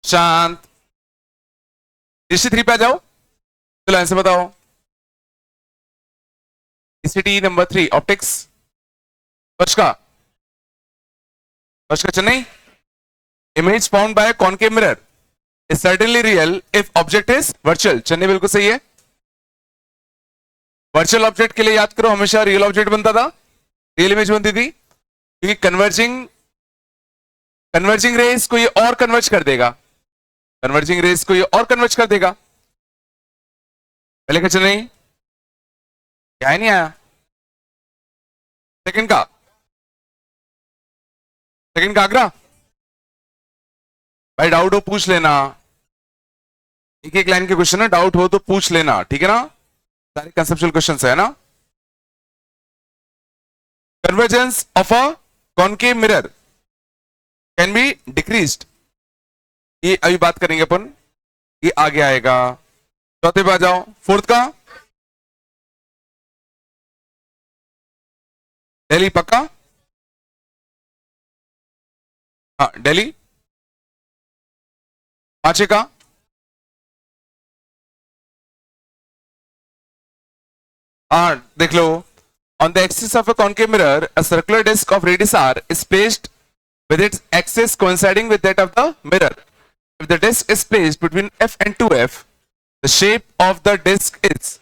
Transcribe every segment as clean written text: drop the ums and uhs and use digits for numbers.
शांत। ईसी 3 पे आ जाओ, चलो आंसर बताओ। ECT number 3 optics. फर्स्ट का Chennai. Image found by concave mirror is certainly real if object is virtual. Chennai बिल्कुल सही है। वर्चुअल ऑब्जेक्ट के लिए याद करो हमेशा रियल ऑब्जेक्ट बनता था, रियल इमेज बनती थी, क्योंकि कन्वर्जिंग रेस को ये और कन्वर्ज कर देगा, कन्वर्जिंग रेस को ये और कन्वर्ज कर देगा। पहले का चेन्नई, क्या है नहीं आया। सेकंड का आगरा। भाई डाउट हो पूछ लेना, एक एक लाइन के क्वेश्चन है, डाउट हो तो पूछ लेना, ठीक है ना। सारे कंसेप्चुअल क्वेश्चंस है ना। Convergence of a concave mirror can be decreased, ये अभी बात करेंगे अपन, ये आगे आएगा। चौथे पे आ जाओ। फोर्थ का दिल्ली पक्का, हाँ दिल्ली। पांचवे का देख लो। On the axis of a concave mirror, a circular disc of radius r is placed with its axis coinciding with that of the mirror. If the disc is placed between f and 2f, the shape of the disc is,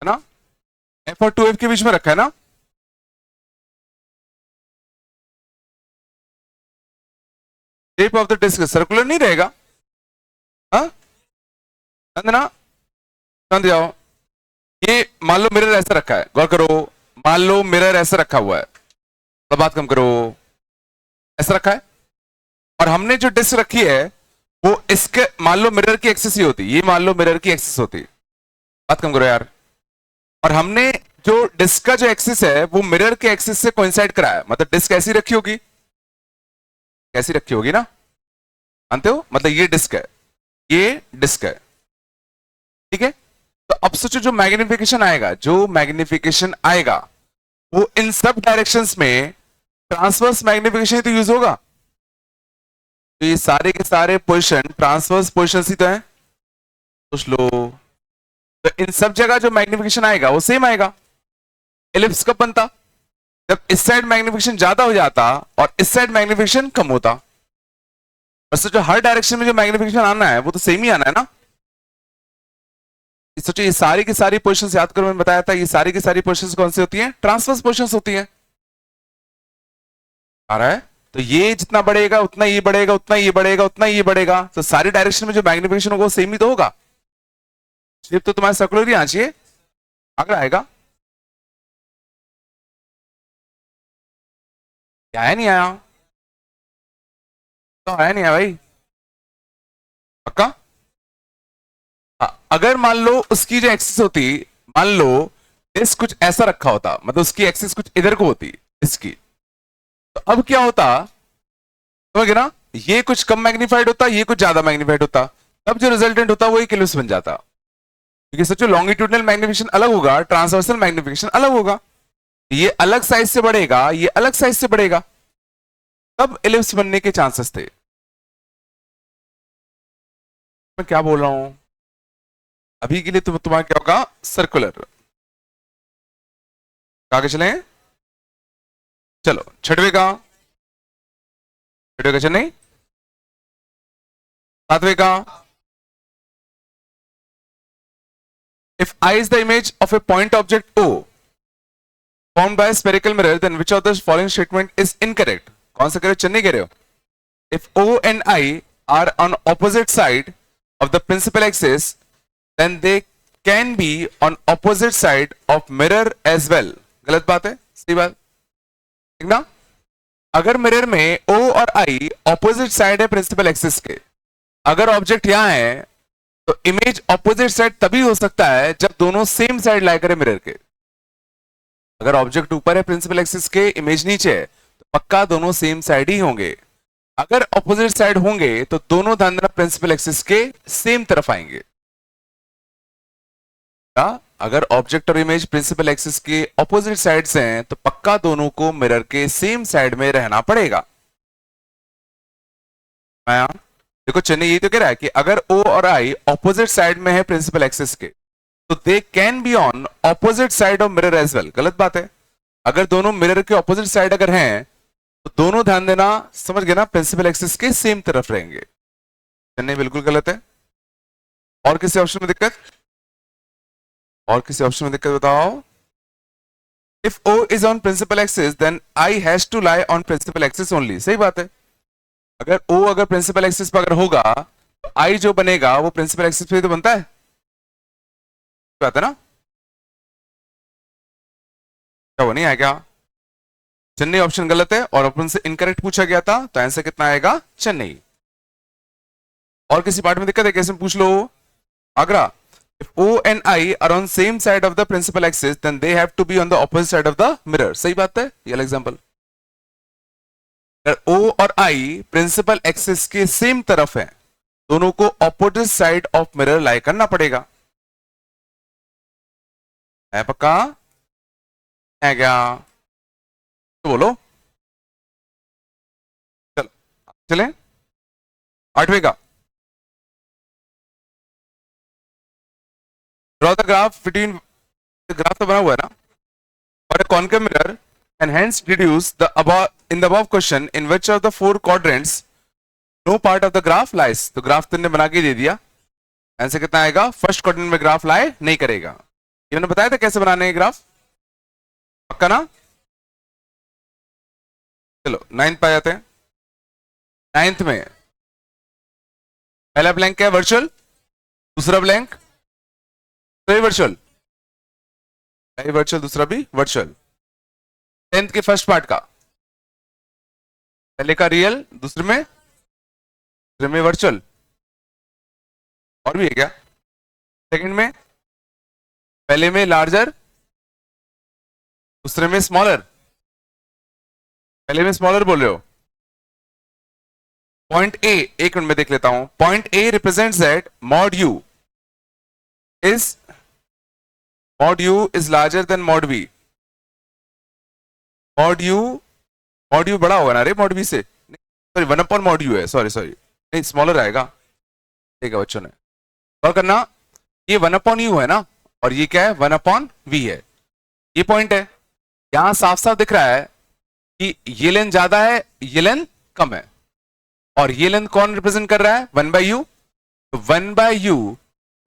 है ना, f और 2f के बीच में रखा है ना। Shape of the disc circular नहीं रहेगा, हाँ ना। समझ जाओ, ये मान लो मिरर ऐसा रखा है, गौर करो, मान लो मिरर ऐसा रखा हुआ है, तो बात कम करो, ऐसा रखा है, और हमने जो डिस्क रखी है वो इसके मान लो मिरर की एक्सिस ही होती, ये मान लो मिरर की एक्सिस होती, बात कम करो यार। और हमने जो डिस्क का जो एक्सिस है वो मिरर के एक्सिस से कोइंसाइड कराया, मतलब डिस्क ऐसी रखी होगी, कैसी रखी होगी ना, जानते हो, मतलब ये डिस्क है, ये डिस्क है, ठीक है। तो अब सोचो जो मैग्निफिकेशन आएगा, वो इन सब डायरेक्शंस में ट्रांसवर्स मैग्निफिकेशन तो यूज होगा। तो ये सारे के सारे पोजीशन ट्रांसवर्स पोजीशन ही तो है, सोच लो। तो इन सब जगह जो मैग्निफिकेशन आएगा वो सेम आएगा। एलिप्स कब बनता, जब इस साइड मैग्निफिकेशन ज्यादा हो जाता और इस साइड मैग्निफिकेशन कम होता। वैसे जो हर डायरेक्शन में जो मैग्निफिकेशन आना है वो तो सेम ही आना है ना। सोचो ये सारी की सारी पोजीशंस याद करो, मैंने बताया था ये सारी की सारी पोजीशंस कौन सी होती हैं, ट्रांसवर्स पोजीशंस होती हैं। आ रहा है, तो ये जितना बढ़ेगा उतना ये बढ़ेगा, उतना ये बढ़ेगा, उतना ये बढ़ेगा, तो सारी डायरेक्शन में जो मैग्निफिकेशन होगा वो सेम ही तो होगा। शेप तो तुम्हारे सर्कुलर ही आना चाहिए, अगर आएगा क्या है, नहीं आया तो आया नहीं आया भाई, पक्का। अगर मान लो उसकी जो एक्सिस होती, मान लो इस कुछ ऐसा रखा होता, मतलब उसकी एक्सिस कुछ इधर को होती इसकी, तो अब क्या होता, समझ गए ना, ये कुछ कम मैग्नीफाइड होता, ये कुछ ज्यादा मैग्नीफाइड होता, तब जो रिजल्टेंट होता वो एक इलिप्स बन जाता। क्योंकि सोचो लॉन्गिट्यूडनल मैग्निफिकेशन अलग होगा, ट्रांसवर्सल मैग्निफिकेशन अलग होगा, ये अलग साइज से बढ़ेगा, ये अलग साइज से बढ़ेगा, तब इलिप्स बनने के चांसेस थे। मैं क्या बोल रहा हूं, अभी के लिए तो तुम्हारा क्या होगा, सर्कुलर। आगे चलें, चलो छठवें का चेन्नई। सातवें का, if I is the image of a point object O formed by a spherical mirror, then which of the following statement is incorrect? कौन सा कह रहे हो, चेन्नई कह रहे हो। If O and I are on opposite side of the principal axis, then they can be on opposite side of mirror as well. गलत बात है, सही बात, ठीक ना। अगर मिरर में O और I ऑपोजिट साइड है प्रिंसिपल एक्सिस के, अगर ऑब्जेक्ट यहां है तो इमेज ऑपोजिट साइड तभी हो सकता है जब दोनों सेम साइड लाई करे मिरर के। अगर ऑब्जेक्ट ऊपर है प्रिंसिपल एक्सिस के, इमेज नीचे है, तो पक्का दोनों सेम साइड ही होंगे। अगर ऑपोजिट साइड होंगे तो दोनों ध्यान देना प्रिंसिपल एक्सिस के सेम तरफ आएंगे। अगर ऑब्जेक्ट और इमेज प्रिंसिपल एक्सिस के ऑपोजिट साइड्स हैं तो पक्का दोनों को मिरर के सेम साइड में रहना पड़ेगा। देखो चेन्नई यही तो कह रहा है कि अगर O और I ऑपोजिट साइड में है प्रिंसिपल एक्सिस के तो they can be on opposite side of mirror as well. गलत बात है, अगर दोनों मिरर के ऑपोजिट साइड अगर हैं तो दोनों, ध्यान देना, समझ गए ना, प्रिंसिपल एक्सिस के सेम तरफ रहेंगे। चेन्नई बिल्कुल गलत है। और किसी ऑप्शन में दिक्कत? और किसी ऑप्शन में दिक्कत बताओ। If O is on principal axis then I has to lie on principal axis only. सही बात है, अगर O अगर प्रिंसिपल एक्सिस पर अगर होगा तो I जो बनेगा वो प्रिंसिपल एक्सिस पे तो बनता है, बात है ना? क्या वो नहीं है क्या? चेन्नई ऑप्शन गलत है और अपन से इनकरेक्ट पूछा गया था, तो आंसर कितना आएगा? चेन्नई। और किसी पार्ट में दिक्कत है? कैसे पूछ लो। Agra, if O and I are on same side of the principal axis then they have to be on the opposite side of the mirror। सही बात है, ये एग्जांपल। अगर O और I प्रिंसिपल एक्सिस के सेम तरफ है, दोनों को ऑपोजिट साइड ऑफ मिरर लाई करना पड़ेगा। है पक्का? है क्या? तो बोलो। चलो चले 8वें का। Draw the graph between, graph तो बना हुआ है ना, और concave mirror and hence deduce the above in the above question in which of the four quadrants no part of the graph lies। तो ग्राफ तुमने बना के दे दिया, आंसर कितना आएगा? फर्स्ट क्वाड्रेंट में ग्राफ लाए नहीं करेगा। ये मैंने बताया था कैसे बनाने हैं ग्राफ, पक्का ना? चलो 9th पे जाते हैं। 9th में पहला ब्लैंक क्या है? वर्चुअल। दूसरा ब्लैंक वर्चुअल, वर्चुअल, दूसरा भी वर्चुअल। 10th के फर्स्ट पार्ट का, पहले का रियल, दूसरे में वर्चुअल। और भी है क्या? सेकंड में, पहले में लार्जर, दूसरे में स्मॉलर। पहले में स्मॉलर बोल रहे हो। पॉइंट ए, एक मिनट में देख लेता हूं। Point A represents that mod u is larger than mod b. Mod u बड़ा होगा ना रे मॉड बी से, सॉरी 1 मॉड यू है, सॉरी नहीं, स्मॉलर आएगा। ठीक है बच्चों ने और करना, ये 1/u है ना, और ये क्या है? 1/v है। ये पॉइंट है, यहां साफ साफ दिख रहा है कि ये लेंथ ज्यादा है, ये लेंथ कम है, और ये लेंथ कौन रिप्रेजेंट कर रहा है? 1/u। तो 1/u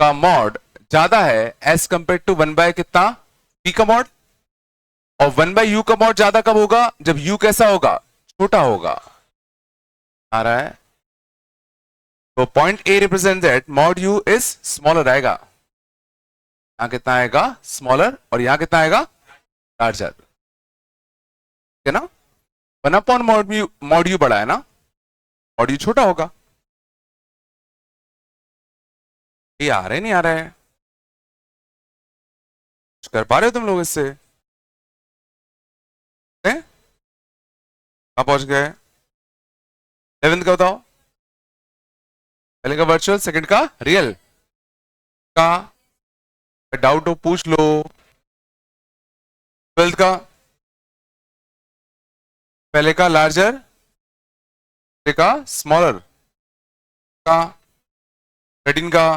का मॉड ज्यादा है एज कंपेयर टू 1 कितना? v का मॉड। और 1/u का मॉड ज्यादा कब होगा? जब u कैसा होगा? छोटा होगा। आ रहा है? तो point A represent that mod u is smaller आएगा। यहां कितना आएगा? स्मॉलर। और यहां कितना आएगा? लार्जर। ठीक है ना? 1/मॉड u बड़ा है ना, मॉड u छोटा होगा। ये आ रहा है नहीं आ रहा है? कुछ कर पा रहे हो तुम लोग इससे? कहां पहुंच गए? 11th का बताओ। पहले का वर्चुअल, सेकंड का रियल। का डाउट हो पूछ लो। 12th का, पहले का लार्जर, पहले का स्मॉलर। का 13 का,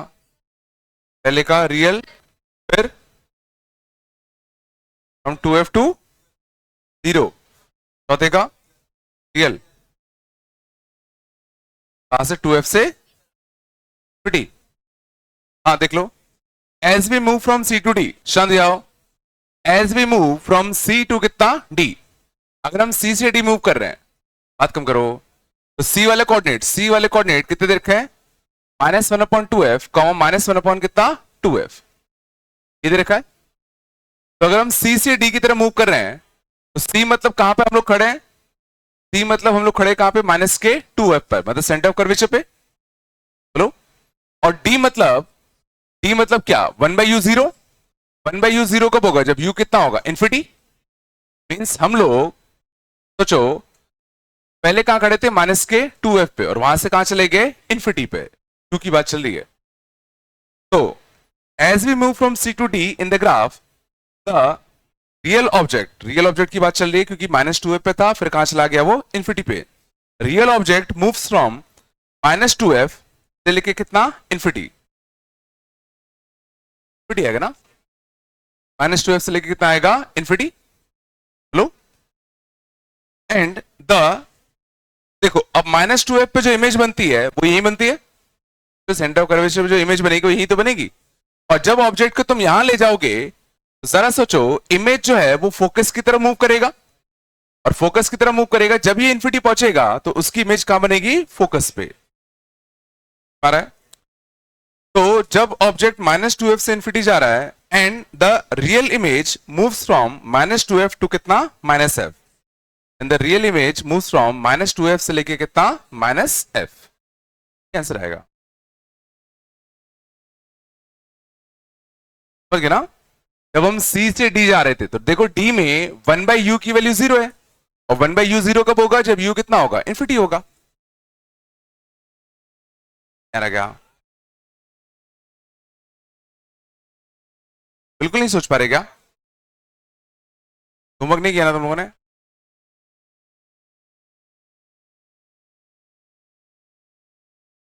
पहले का रियल, फिर फ्रॉम 2f टू 0। चौथे का रियल, कहां से? 2f से डी। हाँ देख लो, as we move from C to D, शांत जाओ। As we move from C to कितना? डी। अगर हम सी से डी मूव कर रहे हैं, बात कम करो, तो सी वाले कोऑर्डिनेट कितने देखे हैं? -1/2f, -1 कितना? 2f। ये दे रखा है। तो अगर हम सी से डी की तरफ मूव कर रहे हैं तो सी मतलब कहां पे हम लोग खड़े हैं? सी मतलब हम लोग खड़े कहां पे? -2f पर, मतलब सेंटर ऑफ कर्वेचर पे। बोलो। और डी मतलब क्या? 1/u0। 1/u0 कब होगा? जब u कितना होगा? इन्फिनिटी। मींस हम लोग सोचो पहले कहां खड़े थे? -2f पे, और वहां से कहां चले गए? इन्फिनिटी पे। u की बात चल रही है। तो as we move from C to D in the graph, the real object की बात चल रही है क्योंकि -2f पे था, फिर कहां चला गया वो, इन्फिनिटी पे। Real object moves from -2f से लेके कितना, इन्फिनिटी, इन्फिनिटी आएगा ना, -2f से लेके कितना आएगा, इन्फिनिटी। लो एंड द, देखो अब -2f पे जो इमेज बनती है वो यही बनती है, तो सेंटर ऑफ कर्वेचर पे जो इमेज बनेगी वो यही तो बनेगी। और जब ऑब्जेक्ट को तुम यहां ले जाओगे, जरा सोचो, इमेज जो है वो फोकस की तरफ मूव करेगा, और फोकस की तरफ मूव करेगा, जब ये इन्फिनिटी पहुंचेगा तो उसकी इमेज कहां बनेगी, फोकस पे। आ रहा है? तो जब ऑब्जेक्ट -2f से इन्फिनिटी जा रहा है and the real image moves from -2f to कितना, -f, and the real image moves from -2f से लेके कितना, -f, आंसर आएगा। समझ गए ना? जब हम C से D जा रहे थे तो देखो D में 1/u की वैल्यू 0 है, और 1/u 0 कब होगा, जब u कितना होगा, इन्फिनिटी होगा। क्या बिल्कुल नहीं सोच पा रहे क्या? होमवर्क नहीं किया ना तुम लोगों ने?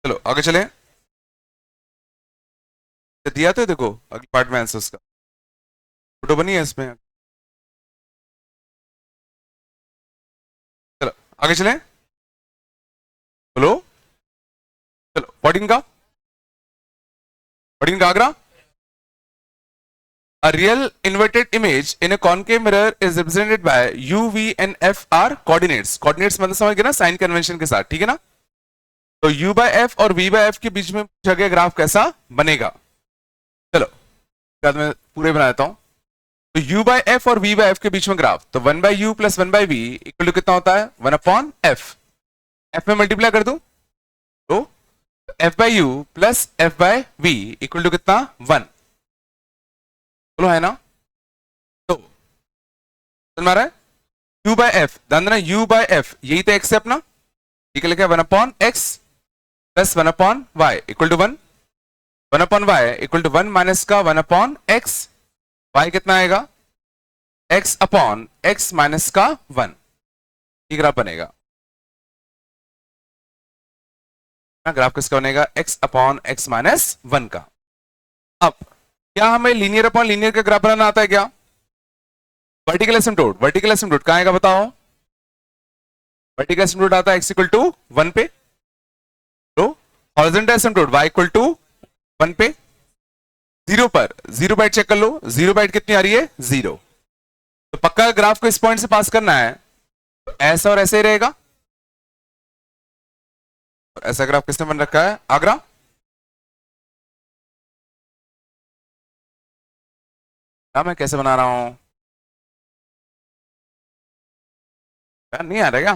चलो आगे चले, दिया तो है, देखो अगले पार्ट में आंसर उसका फोटो बनी है इसमें। चलो आगे चले, बोलो, चलो 14 का, 14 का Agra. A real inverted image in a concave mirror is represented by u, v and f are coordinates. Coordinates मतलब समझ गए ना, साइन कन्वेंशन के साथ, ठीक है ना? तो u by f और v by f के बीच में पूछा गया ग्राफ कैसा बनेगा। चलो बाद में पूरे बना देता हूं। तो u by f और v by f के बीच में ग्राफ, तो 1/u plus 1/v equal to कितना होता है, 1/f। f में मल्टीप्लाई कर दूं तो f/u plus f/v equal to कितना, 1। बोलो है ना? तो समझ रहा है, u by f, ध्यान देना u by f यही तो x है अपना, ठीक है, लिखा है 1/x plus 1/y equal to 1, 1/y equal to 1 minus का 1/x, y कितना आएगा, x अपॉन x माइनस का 1, ये ग्राफ बनेगा। ग्राफ किसका बनेगा, x अपॉन x माइनस 1 का। अब क्या हमें लीनियर अपॉन लीनियर का ग्राफ बनाना आता है क्या? वर्टिकल एसिम्पटोट, वर्टिकल एसिम्पटोट कहां आएगा बताओ? वर्टिकल एसिम्पटोट आता है x इक्वल टू 1 पे, तो हॉरिजॉन्टल एसिम्पटोट y इक्वल टू 1 पे, 0 पर 0 बाइट चेक कर लो, 0 बाइट कितनी आ रही है, 0। तो पक्का ग्राफ को इस पॉइंट से पास करना है, तो ऐसा और ऐसे ही रहेगा। ऐसा ग्राफ किसने बन रखा है, आगरा। मैं कैसे बना रहा हूं, नहीं आ रहा क्या?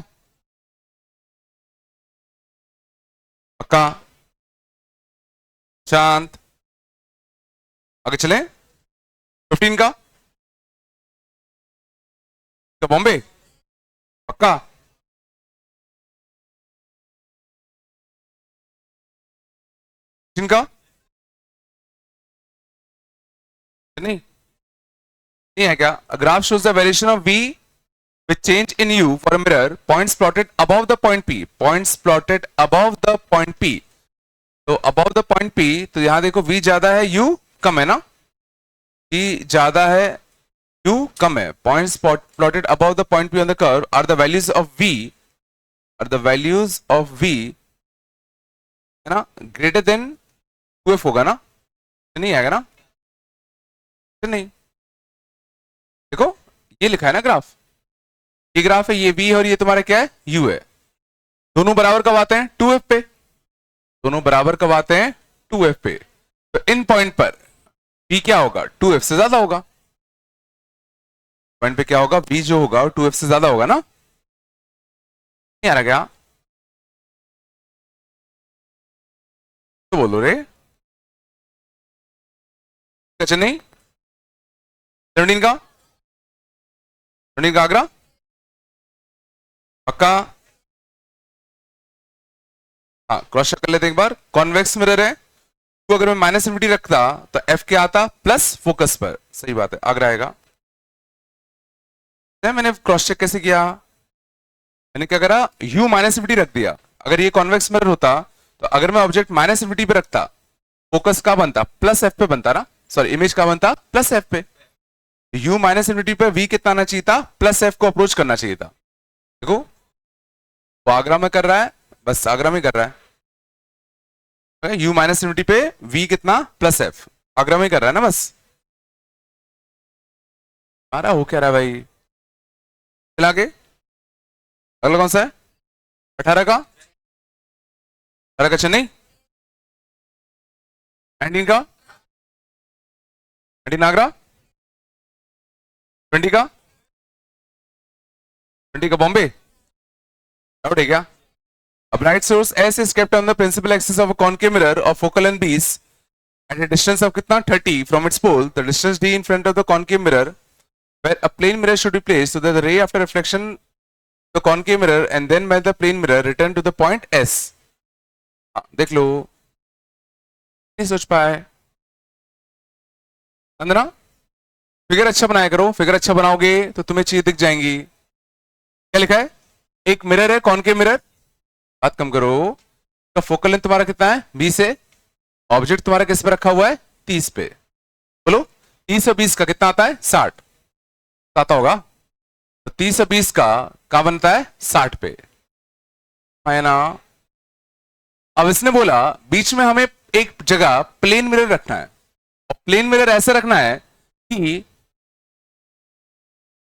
पक्का, शांत, आगे चले। 15 का, बॉम्बे, पक्का, का नहीं, नहीं है क्या? Graph shows the variation of v with change in u for a mirror, points plotted above the point p, points plotted above the point p। तो above the point p, तो यहां देखो v ज्यादा है, u कम है ना, v ज्यादा है, u कम है। Points plotted above the point p on the curve are the values of v, are the values of v, है ना, greater than 2f होगा ना, नहीं आएगा ना, नहीं, देखो ये लिखा है ना ग्राफ, ये ग्राफ है, ये v है और ये तुम्हारा क्या है, u है। दोनों बराबर कब आते हैं, 2f पे, दोनों बराबर कब आते हैं, 2f पे। तो इन पॉइंट पर v क्या होगा, 2f से ज्यादा होगा। पॉइंट पे क्या होगा, v जो होगा 2f से ज्यादा होगा ना, नहीं आ रहा क्या? तो बोलो रे, अच्छा नहीं, 17 का, 17 का आगरा, पक्का। हाँ क्रॉस चेक कर लेते एक बार, कॉन्वेक्स मिरर है, को अगर मैं माइनस इन्फिनिटी रखता तो एफ क्या आता, प्लस फोकस पर। सही बात है, आगे आएगा। मैंने क्रॉस चेक कैसे किया, मैंने क्या करा, यू माइनस इन्फिनिटी रख दिया। अगर ये कॉन्वेक्स मिरर होता तो अगर मैं ऑब्जेक्ट माइनस इन्फिनिटी पे रखता, फोकस का बनता प्लस एफ पे बनता ना, सॉरी इमेज का बनता प्लस एफ पे। यू माइनस इन्फिनिटी पे वी कितना आना चाहिए था, प्लस एफ को अप्रोच करना चाहिए था। देखो वो आगरा में कर रहा है, बस आगरा में कर रहा है। यू माइनस इन्फिनिटी पे वी कितना, प्लस एफ, आगरा में कर रहा है ना बस। हमारा हो क्या रहा है भाई, चला के अगला कौन सा है, 18 का, 18 का चेन्नई, 19 का, 19 आगरा, 20 का, 20 का बॉम्बे। डाउट है क्या? A bright source S is kept on the principal axis of a concave mirror of focal length B's at a distance of कितना 30 from its pole. The distance D in front of the concave mirror, where a plane mirror should be placed so that the ray after reflection the concave mirror and then by the plane mirror return to the point S. देख लो, नहीं सोच पाए अंदना, figure अच्छा बनाया करो, figure अच्छा बनाओगे तो तुम्हें चीज दिख जाएंगी। क्या लिखा है, एक मिरर है कॉनकेव मिरर, बात कम करो, तो फोकल लेंथ तुम्हारा कितना है 20 है, ऑब्जेक्ट तुम्हारा किस पे रखा हुआ है 30 पे। बोलो 30 और 20 का कितना आता है 60 आता होगा, तो 30 और 20 का क्या बनता है 60 पे, है ना। अब इसने बोला बीच में हमें एक जगह प्लेन मिरर रखना है, और प्लेन मिरर ऐसे रखना है कि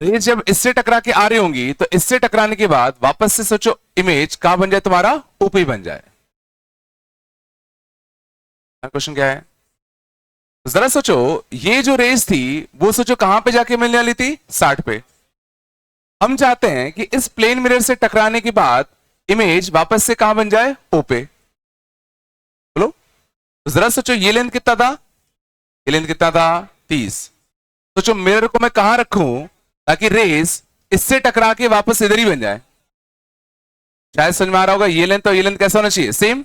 रेज जब इससे टकरा के आ रही होंगी तो इससे टकराने के बाद वापस से सोचो इमेज कहां बन जाए तुम्हारा, ऊपर बन जाए। क्वेश्चन क्या है, जरा सोचो, ये जो रेज थी वो सोचो कहां पे जाके मिलने वाली थी 60 पे। हम चाहते हैं कि इस प्लेन मिरर से टकराने के बाद इमेज वापस से कहां बन जाए, ओ पे। बोलो जरा सोचो, ये लेंथ कितना था, ये लेंथ कितना था 30। सोचो मिरर को मैं कहां रखूं ताकि रेस इससे टकरा के वापस इधर ही बन जाए। शायद समझ में आ रहा होगा, ये लेंथ और ये लेंथ कैसा होना चाहिए सेम,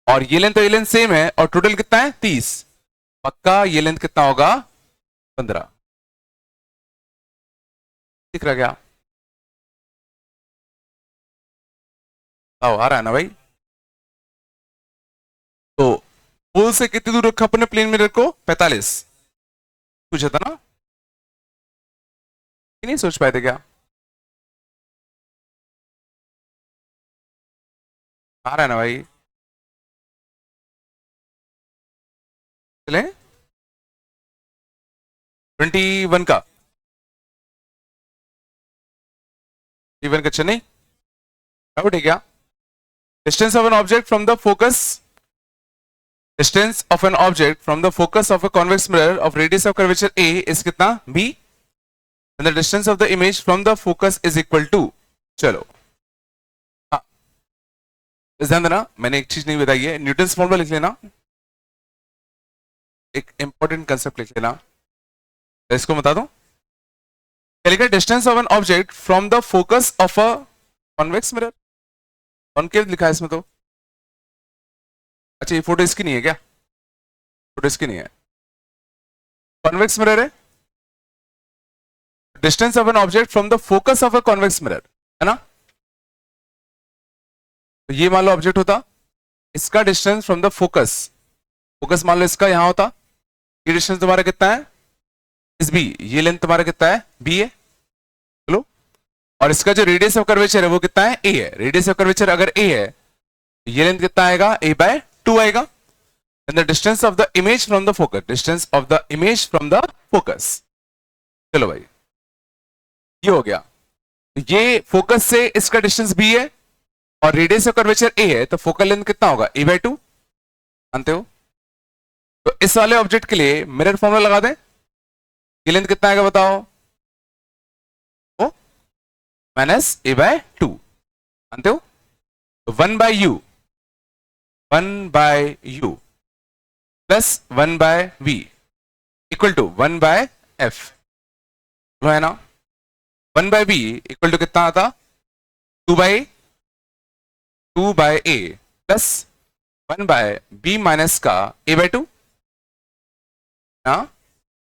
और ये लेंथ और ये लेंथ सेम है, और टोटल कितना है 30, पक्का ये लेंथ कितना होगा 15। दिख रहा क्या, आ रहा है ना भाई। तो पोल से कितनी दूर रखा अपने प्लेन मिरर को, 45 पूछा था ना, नहीं सोच पाए थे क्या, आ रहा है ना भाई। चले 21 का, 21 का चेन्नई, डाउट है क्या। Distance of an object from the focus, distance of an object from the focus of a convex mirror of radius of curvature A is कितना b, and the distance of the image from the focus is equal to, चलो हाँ ध्यान देना, मैंने एक चीज नहीं बताई है, न्यूटन्स फॉर्मूला लिख लेना, एक इंपॉर्टेंट कंसेप्ट लिख लेना, इसको बता दो। क्या लिखा है, distance of an object from the focus of a convex mirror, concave लिखा है इसमें तो। अच्छा ये फोटो इसकी नहीं है क्या, फोटो इसकी नहीं है, कॉन्वेक्स मिरर है, distance of an object from the focus of a convex mirror, है ना। तो ये मान लो ऑब्जेक्ट होता, इसका distance from the focus, focus मान लो इसका यहां होता, ये डिस्टेंस तुम्हारा कितना है इस बी, ये लेंथ तुम्हारा कितना है बी है, चलो, और इसका जो रेडियस ऑफ कर्वेचर है वो कितना है ए है, रेडियस ऑफ कर्वेचर अगर ए है, ये लेंथ कितना आएगा a/2 आएगा, and the distance of the image from the focus, distance of the image from the focus. चलो भाई ये हो गया, ये फोकस से इसका डिस्टेंस b है और रेडियस ऑफ कर्वेचर a है, तो फोकल लेंथ कितना होगा a/2, मानते हो। तो इस वाले ऑब्जेक्ट के लिए मिरर फॉर्मूला लगा दें, ये लेंथ कितना आएगा बताओ, ओ माइनस a/2, मानते हो। तो 1/u, 1/u plus 1/v equal to 1/f, है ना। 1/v इक्वल टू कितना आता 2/a प्लस 1 बाय बी माइनस का ए बाय 2 ना,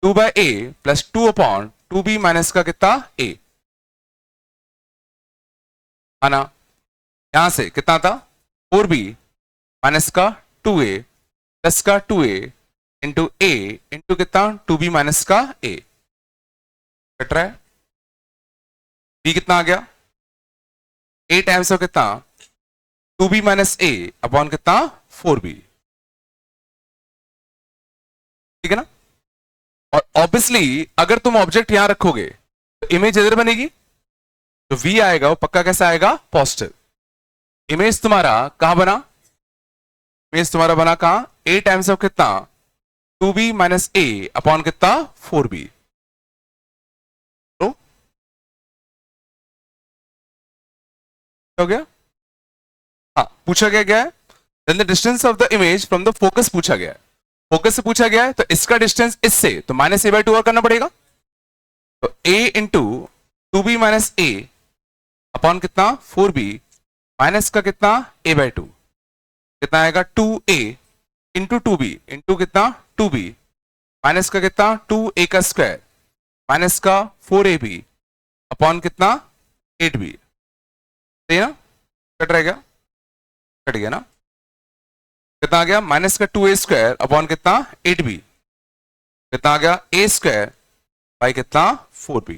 2 बाय ए प्लस 2 अपॉन 2b माइनस का कितना ए, आना यहां से कितना था 4b माइनस का 2a प्लस का 2a इंटू ए इंटू कितना 2b माइनस का ए, कट रहा है। b कितना आ गया a टाइम्स ऑफ कितना 2b माइनस ए अपॉन कितना 4b, ठीक है ना। और ऑब्वियसली अगर तुम ऑब्जेक्ट यहां रखोगे तो इमेज इधर बनेगी, तो v आएगा वो पक्का कैसा आएगा पॉजिटिव। इमेज तुम्हारा कहां बना, इमेज तुम्हारा बना कहां a टाइम्स ऑफ कितना 2b माइनस ए अपॉन कितना 4b, तो हो गया। हाँ पूछा गया है then the distance of the image from the focus पूछा गया है, फोकस से पूछा गया है तो इसका डिस्टेंस इससे तो माइनस ए बाय 2 और करना पड़ेगा, तो a into 2b minus A upon कितना 4b माइनस का कितना a बाय 2, कितना आएगा 2a इंटू 2b इंटू कितना 2b माइनस का कितना 2a का स्क्वायर माइनस का 4ab अपॉन कितना 8b, सही ना, कट रहेगा, कट गया ना, कितना आ गया माइनस का 2a स्क्वायर अपॉन कितना 8b, कितना आ गया a स्क्वायर बाई कितना 4b,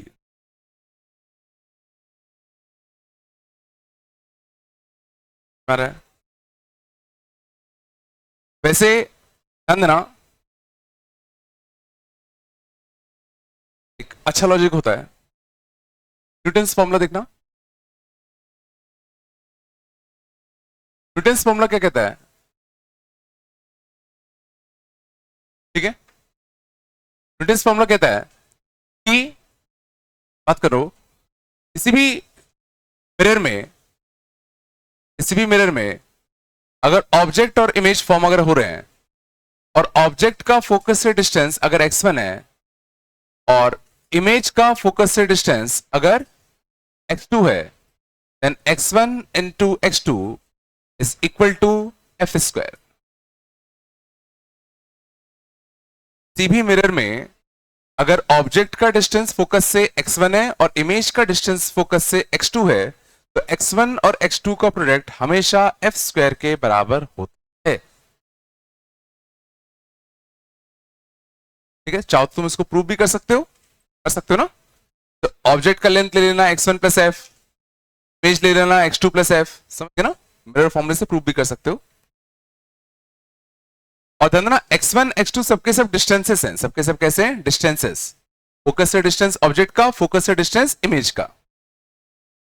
वैसे ध्यान देना एक अच्छा लॉजिक होता है, न्यूटन्स फॉर्मूला देखना, न्यूटन्स फॉर्मूला क्या कहता है, ठीक है, न्यूटन्स फॉर्मूला कहता है कि बात करो किसी भी मिरर में, किसी भी मिरर में अगर ऑब्जेक्ट और इमेज फॉर्म अगर हो रहे हैं और ऑब्जेक्ट का फोकस से डिस्टेंस अगर x1 है और इमेज का फोकस से डिस्टेंस अगर x2 है, then x1 into x2 is equal to f square. किसी भी मिरर में अगर ऑब्जेक्ट का डिस्टेंस फोकस से x1 है और इमेज का डिस्टेंस फोकस से x2 है, तो x1 और x2 का प्रोडक्ट हमेशा एफ स्क्वायर के बराबर होता है, ठीक है। चाहो तुम इसको प्रूव भी कर सकते हो ना, तो ऑब्जेक्ट का लेंथ ले लेना x1 प्लस एफ, इमेज ले लेना x2 प्लस एफ, समझ गए ना, मिरर फॉर्मूले से प्रूव भी कर सकते हो। और ध्यान देना x1 x2 सबके सब डिस्टेंसेस हैं, सबके सब कैसे हैं डिस्टेंसेस, फोकस से डिस्टेंस ऑब्जेक्ट का, फोकस से डिस्टेंस इमेज का।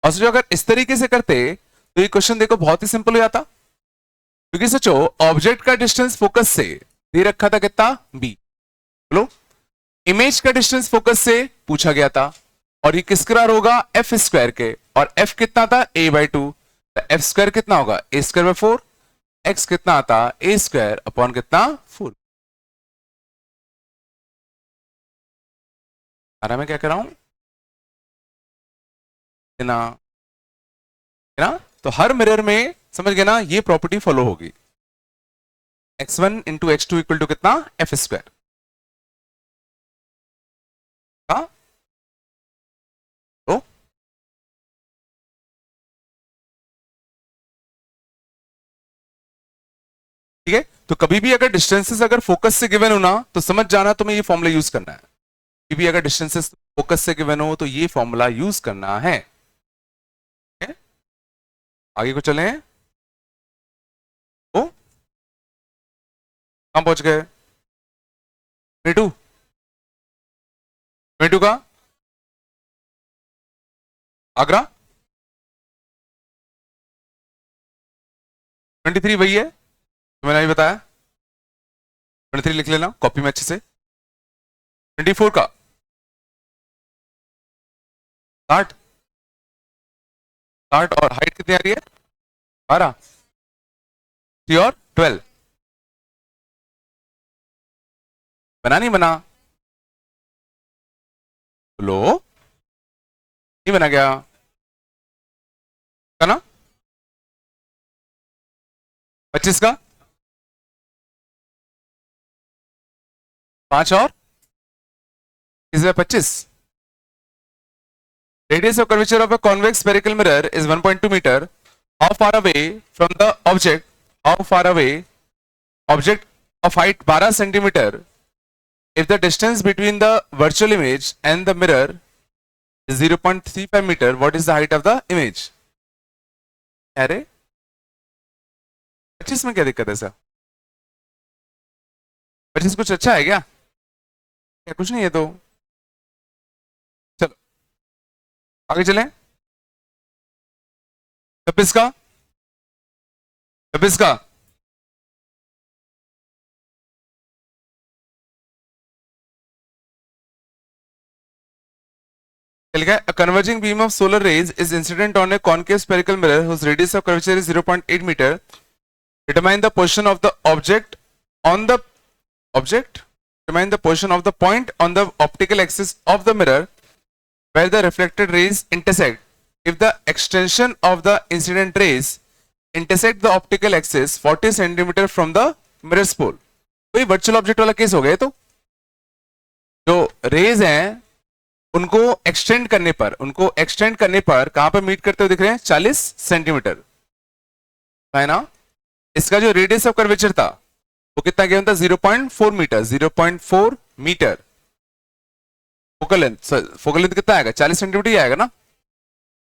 और जो अगर इस तरीके से करते तो ये क्वेश्चन देखो बहुत ही सिंपल हो जाता, क्योंकि सोचो ऑब्जेक्ट का डिस्टेंस फोकस से दे रखा था कितना b, बोलो इमेज का डिस्टेंस फोकस से पूछा गया था और ये किसके बराबर होगा एफ स्क्वायर के, और f कितना था a बाई 2, तो एफ स्क्वायर कितना होगा a स्क्वायर बाई 4, x कितना आता a स्क्वायर अपॉन कितना 4। अरे मैं क्या कर रहा हूं ना, है ना, तो हर मिरर में समझ गए ना ये प्रॉपर्टी फॉलो होगी, x1 into x2 equal to कितना एफ स्क्वायर, हाँ तो ठीक है। तो कभी भी अगर डिस्टेंसेस अगर फोकस से गिवन हो ना तो समझ जाना तुम्हें ये फॉर्मूला यूज करना है, कभी भी अगर डिस्टेंसेस फोकस से गिवन हो तो ये फॉर्मूला यूज करना है, आगे को चले, ओ कहां पहुंच गए 22, 22 का आगरा, 23 वही है तो मैंने अभी बताया, 23 लिख लेना कॉपी में अच्छे से, 24 का 60, 60 और हाइट कितनी आ रही है 12, और 12 बना नहीं बना, लो नहीं बना गया का ना, 25 का 5 और इस 25। Radius of curvature of a convex spherical mirror is 1.2 metre. How far away from the object, how far away object of height 12 centimeter if the distance between the virtual image and the mirror is 0.35 meter, what is the height of the image? अरे 25 में क्या दिक्कत है sir? 25 कुछ अच्छा है क्या? क्या कुछ नहीं है तो चलो आगे चलें। 26 का, 26 का A converging beam of solar rays is incident on a concave spherical mirror whose radius of curvature is 0.8 meter. Determine the position of the object on the object. Determine the position of the point on the optical axis of the mirror where the reflected rays intersect. If the extension of the incident rays intersect the optical axis 40 centimeter from the mirror's pole. कोई virtual object वाला case हो गया तो जो raise हैं उनको extend करने पर कहां पर मीट करते हुए दिख रहे हैं 40 सेंटीमीटर है ना। इसका जो रेडियस ऑफ कर्वेचर था वो कितना गिवन था 0.4 मीटर, 0.4 मीटर। फोकल लेंथ कितना आएगा 40 सेंटीमीटर ही आएगा ना।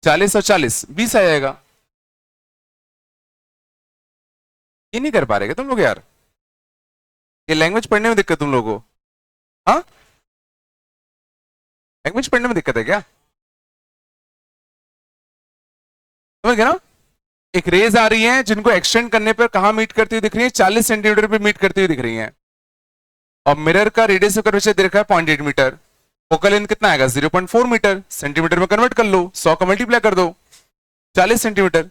40 और 40 20 आ जाएगा। ये नहीं कर पा रहे तुम लोग यार? ये लैंग्वेज पढ़ने में दिक्कत तुम लोगों को? हाँ लैंग्वेज पढ़ने में दिक्कत है क्या? समझ गए ना? एक रेज आ रही है जिनको एक्सटेंड करने पर कहां मीट करती हुई दिख रही है 40 सेंटीमीटर पे मीट करती हुई दिख रही है और मिरर का रेडियस ऑफ कर्वेचर दे रखा है 0.8 मीटर। फोकल लेंथ कितना आएगा 0.4 मीटर। सेंटीमीटर में कन्वर्ट कर लो, 100 का मल्टीप्लाई कर दो, 40 सेंटीमीटर।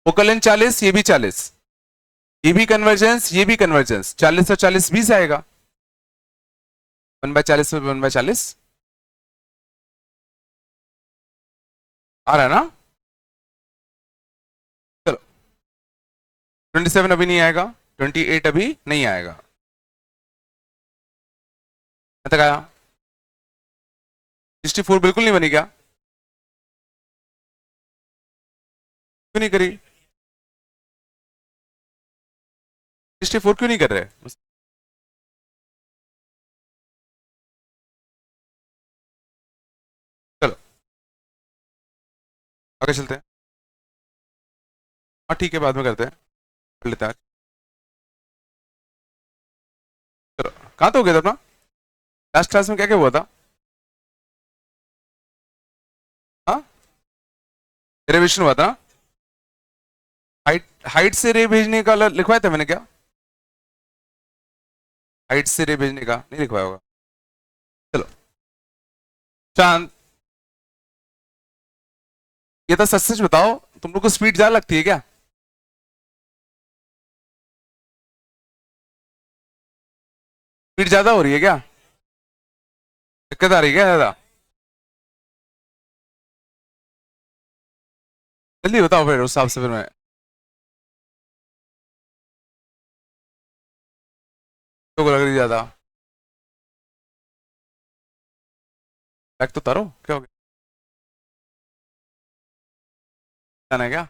फोकल लेंथ 40, ये भी 40, ये भी कन्वर्जेंस, ये भी कन्वर्जेंस। 40 और 40 20 आएगा। 1/40 में 1/40 आ रहा है ना। चलो 27 अभी नहीं आएगा, 28 अभी नहीं आएगा। तक आया 64 बिल्कुल नहीं बनी क्या? क्यों नहीं करी? 64 क्यों नहीं कर रहे? चलो आगे चलते हैं। हाँ ठीक है बाद में करते हैं, कर लेते हैं। चलो कहाँ तो हो गया था अपना? लास्ट क्लास में क्या क्या हुआ था? हाँ डेरिवेशन हुआ था। हाइट हाइट से रे भेजने का लिखवाया था मैंने क्या? हाइट से रे भेजने का नहीं लिखवाया होगा। चलो चांद, ये तो सच सच बताओ तुम लोग को स्पीड ज्यादा लगती है क्या? स्पीड ज्यादा हो रही है क्या? दिक्कत आ रही है क्या ज्यादा? जल्दी बताओ फिर उस हिसाब से फिर मैं तो लग रही ज्यादा। बैक तो उतारो, क्या हो गया? जाना है क्या?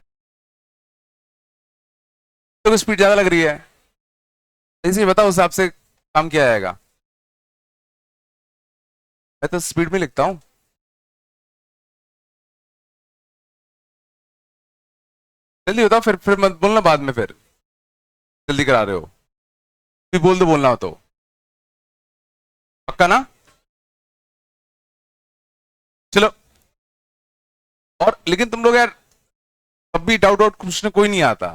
तो स्पीड ज्यादा लग रही है, इसी बताओ उस हिसाब से काम किया जाएगा। मैं तो स्पीड में लिखता हूँ। जल्दी बताओ फिर मत बोलना बाद में फिर जल्दी करा रहे हो। फिर बोल दो बोलना हो तो। पक्का ना? चलो और लेकिन तुम लोग यार अब भी डाउट आउट पूछने कोई नहीं आता।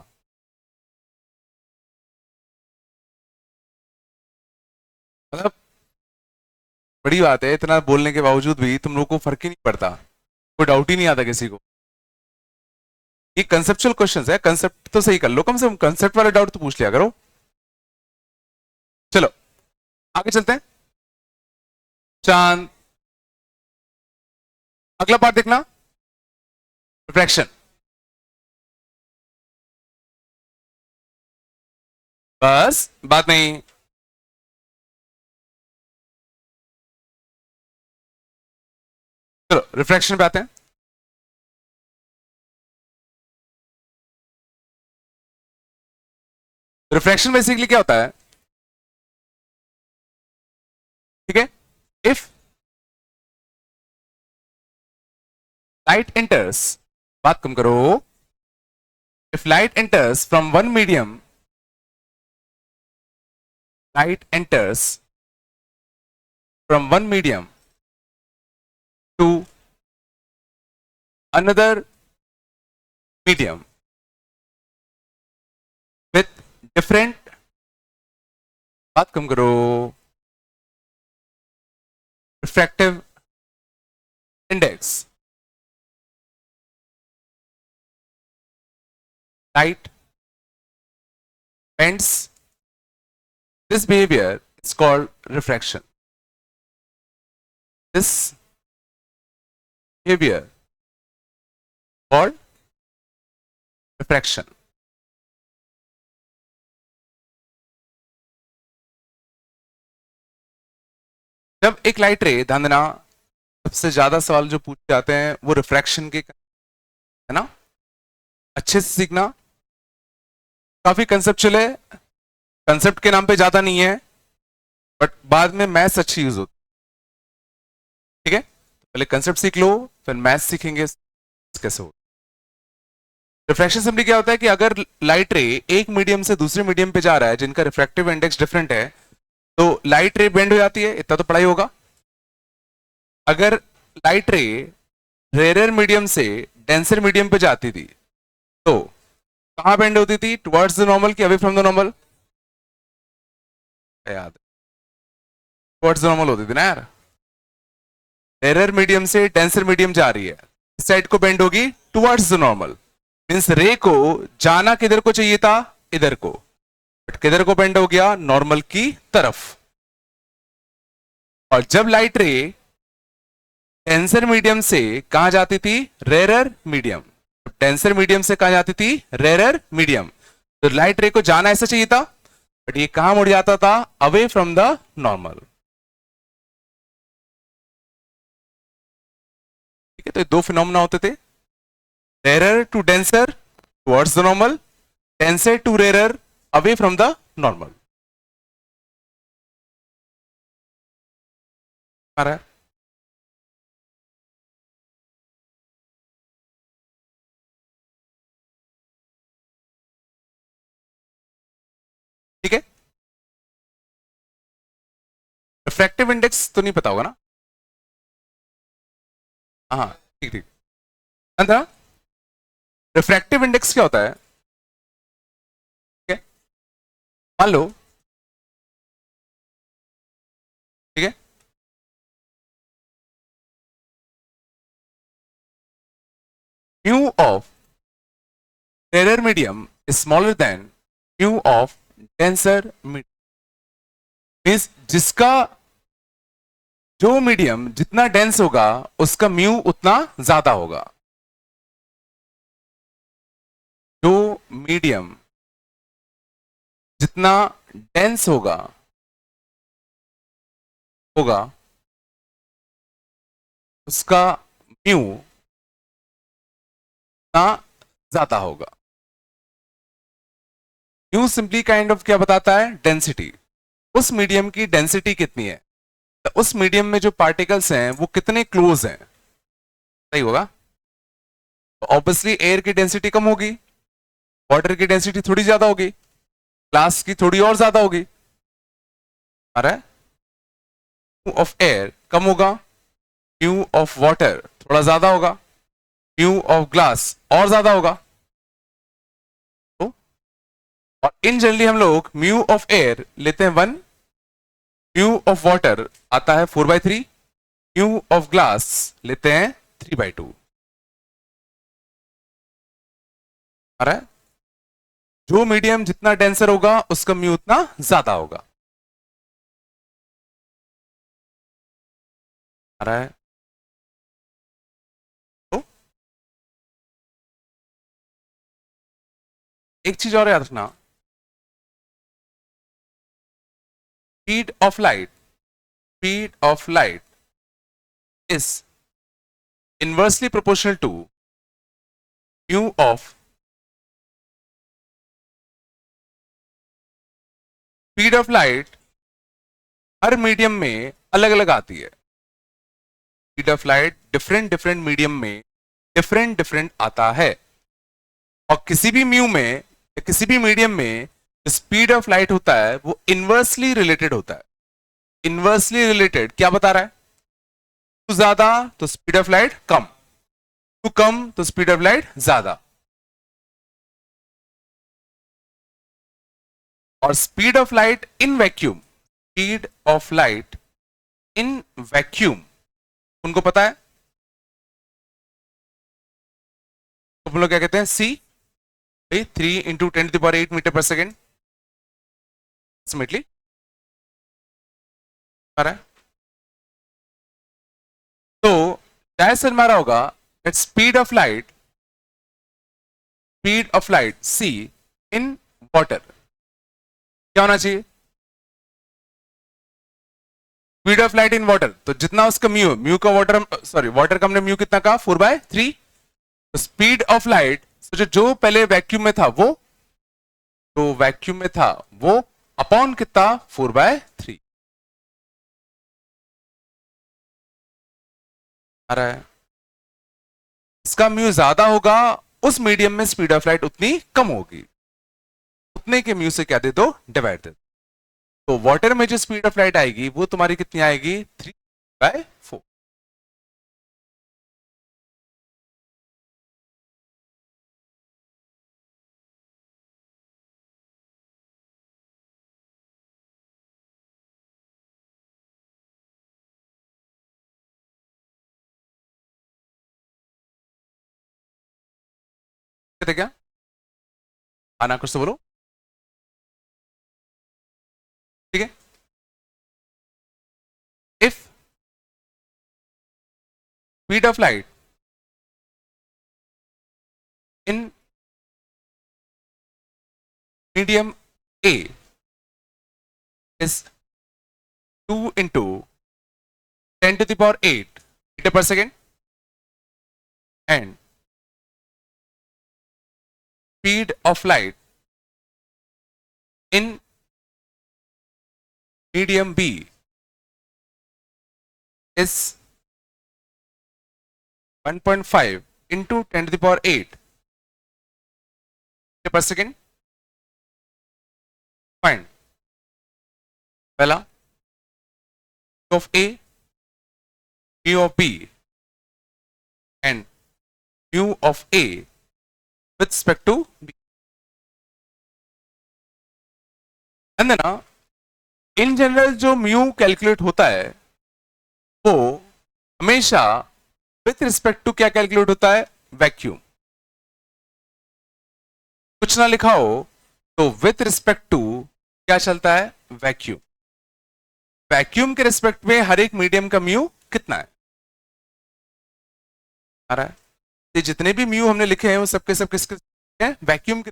मतलब बड़ी बात है, इतना बोलने के बावजूद भी तुम लोग को फर्क ही नहीं पड़ता, कोई डाउट ही नहीं आता किसी को। ये कंसेप्चुअल क्वेश्चंस है, कंसेप्ट तो सही कर लो, कम से कम कंसेप्ट वाले डाउट तो पूछ लिया करो। चलो आगे चलते हैं। चांद, अगला पार्ट देखना, रिफ्रैक्शन। बस बात नहीं, चलो रिफ्रैक्शन पे आते हैं। रिफ्रैक्शन बेसिकली क्या होता है, ठीक है, इफ लाइट एंटर्स, बात कम करो, if light enters from one medium, light enters from one medium to another medium with different, बात कम करो, refractive index, light bends, this behavior is called refraction. This behavior called refraction. जब एक light रे, ध्यान देना, सबसे ज्यादा सवाल जो पूछे जाते हैं वो रिफ्रैक्शन के, है ना, अच्छे से सीखना, काफी कंसेप्चुअल है, कंसेप्ट के नाम पे ज्यादा नहीं है, बट बाद में मैथ्स अच्छी यूज होती, ठीक है, तो पहले कंसेप्ट सीख लो, फिर मैथ्स सीखेंगे कैसे हो। रिफ्रैक्शन सिंपली क्या होता है कि अगर लाइट रे एक मीडियम से दूसरे मीडियम पे जा रहा है जिनका रिफ्रैक्टिव इंडेक्स डिफरेंट है, तो लाइट रे बेंड हो जाती है, इतना तो पढ़ाई होगा। अगर लाइट रे रेयर मीडियम से डेंसर मीडियम पे जाती थी तो कहां बेंड होती थी, टुवर्ड्स द नॉर्मल कि अवे फ्रॉम द नॉर्मल, याद, टुवर्ड्स द नॉर्मल होती थी ना यार, रेयर मीडियम से डेंसर मीडियम जा रही है, इस साइड को बेंड होगी टुवर्ड्स द नॉर्मल, मींस रे को जाना किधर को चाहिए था, इधर को, बट किधर को बेंड हो गया, नॉर्मल की तरफ। और जब लाइट रे डेंसर मीडियम से कहां जाती थी, रेयर मीडियम, डेंसर मीडियम से कहां जाती थी, रेयर मीडियम, तो लाइट रे को जाना ऐसा चाहिए था, बट ये कहां मुड़ जाता था, अवे फ्रॉम द नॉर्मल, ठीक है। तो दो फिनोमेना होते थे, rare to denser towards the normal, denser to rare away from the normal, आ रहा है, ठीक है। रिफ्रैक्टिव इंडेक्स तो नहीं पता होगा ना, हाँ, ठीक ठीक, अंदर रिफ्रैक्टिव इंडेक्स क्या होता है, ठीक है, मान लो, ठीक है, mu of rare medium is smaller than mu of denser medium, means जिसका, जो मीडियम जितना डेंस होगा उसका म्यू उतना ज्यादा होगा, जो मीडियम जितना डेंस होगा होगा उसका म्यू उतना ज्यादा होगा। म्यू सिंपली काइंड ऑफ क्या बताता है, डेंसिटी, उस मीडियम की डेंसिटी कितनी है, तो उस मीडियम में जो पार्टिकल्स हैं वो कितने क्लोज हैं, सही होगा, तो ऑब्वियसली एयर की डेंसिटी कम होगी, वाटर की डेंसिटी थोड़ी ज्यादा होगी, ग्लास की थोड़ी और ज्यादा होगी, आ रहा है, म्यू ऑफ एयर कम होगा, म्यू ऑफ वाटर थोड़ा ज्यादा होगा, म्यू ऑफ ग्लास और ज्यादा होगा, तो और इन जनरली हम लोग म्यू ऑफ एयर लेते हैं 1, म्यू ऑफ वाटर आता है 4/3, म्यू ऑफ ग्लास लेते हैं 3/2, आ रहा है, जो मीडियम जितना डेंसर होगा उसका म्यू उतना ज्यादा होगा, आ रहा है, तो एक चीज और याद रखना, speed of light, speed of light is inversely proportional to mu of speed of light हर मीडियम में अलग अलग आती है। Speed of light different different medium में डिफरेंट डिफरेंट आता है, और किसी भी म्यू में या किसी भी मीडियम में स्पीड ऑफ लाइट होता है वो इनवर्सली रिलेटेड होता है। इनवर्सली रिलेटेड क्या बता रहा है? टू ज्यादा तो स्पीड ऑफ लाइट कम, टू कम तो स्पीड ऑफ लाइट ज्यादा। और speed of light in vacuum, speed of light in vacuum उनको पता है? तो हम लोग क्या कहते हैं? सी 3 × 10⁸ मीटर पर सेकेंड अप्रोक्सीमेटली आ रहा है। तो शायद समझ में आ रहा होगा that speed of light c in water क्या होना चाहिए? Speed of light in water, तो जितना उसका म्यू का वाटर का हमने म्यू कितना कहा? 4/3। तो स्पीड ऑफ लाइट सोचो जो पहले वैक्यूम में था वो, तो वैक्यूम में था वो अपॉन कितना? 4/3 आ रहा है। इसका म्यू ज्यादा होगा, उस मीडियम में स्पीड ऑफ लाइट उतनी कम होगी, उतने के म्यू से क्या दे दो? डिवाइड दे दो। तो वाटर में जो स्पीड ऑफ लाइट आएगी वो तुम्हारी कितनी आएगी? 3/4। क्या आना कुछ तो बोलो, ठीक है? If speed of light in medium A is 2 into 10⁸ meter per second and speed of light in medium B is 1.5 into 10⁸ meter per second. Find पहला of A, mu of B and mu of A with respect to B. And then in general जो mu calculate होता है वो हमेशा with respect to क्या calculate होता है? Vacuum. कुछ ना लिखा हो तो विथ रिस्पेक्ट टू क्या चलता है? वैक्यूम। वैक्यूम के रिस्पेक्ट में हर एक मीडियम का म्यू कितना है आ रहा है? ये जितने भी म्यू हमने लिखे हैं वो सबके सब किसके हैं? वैक्यूम के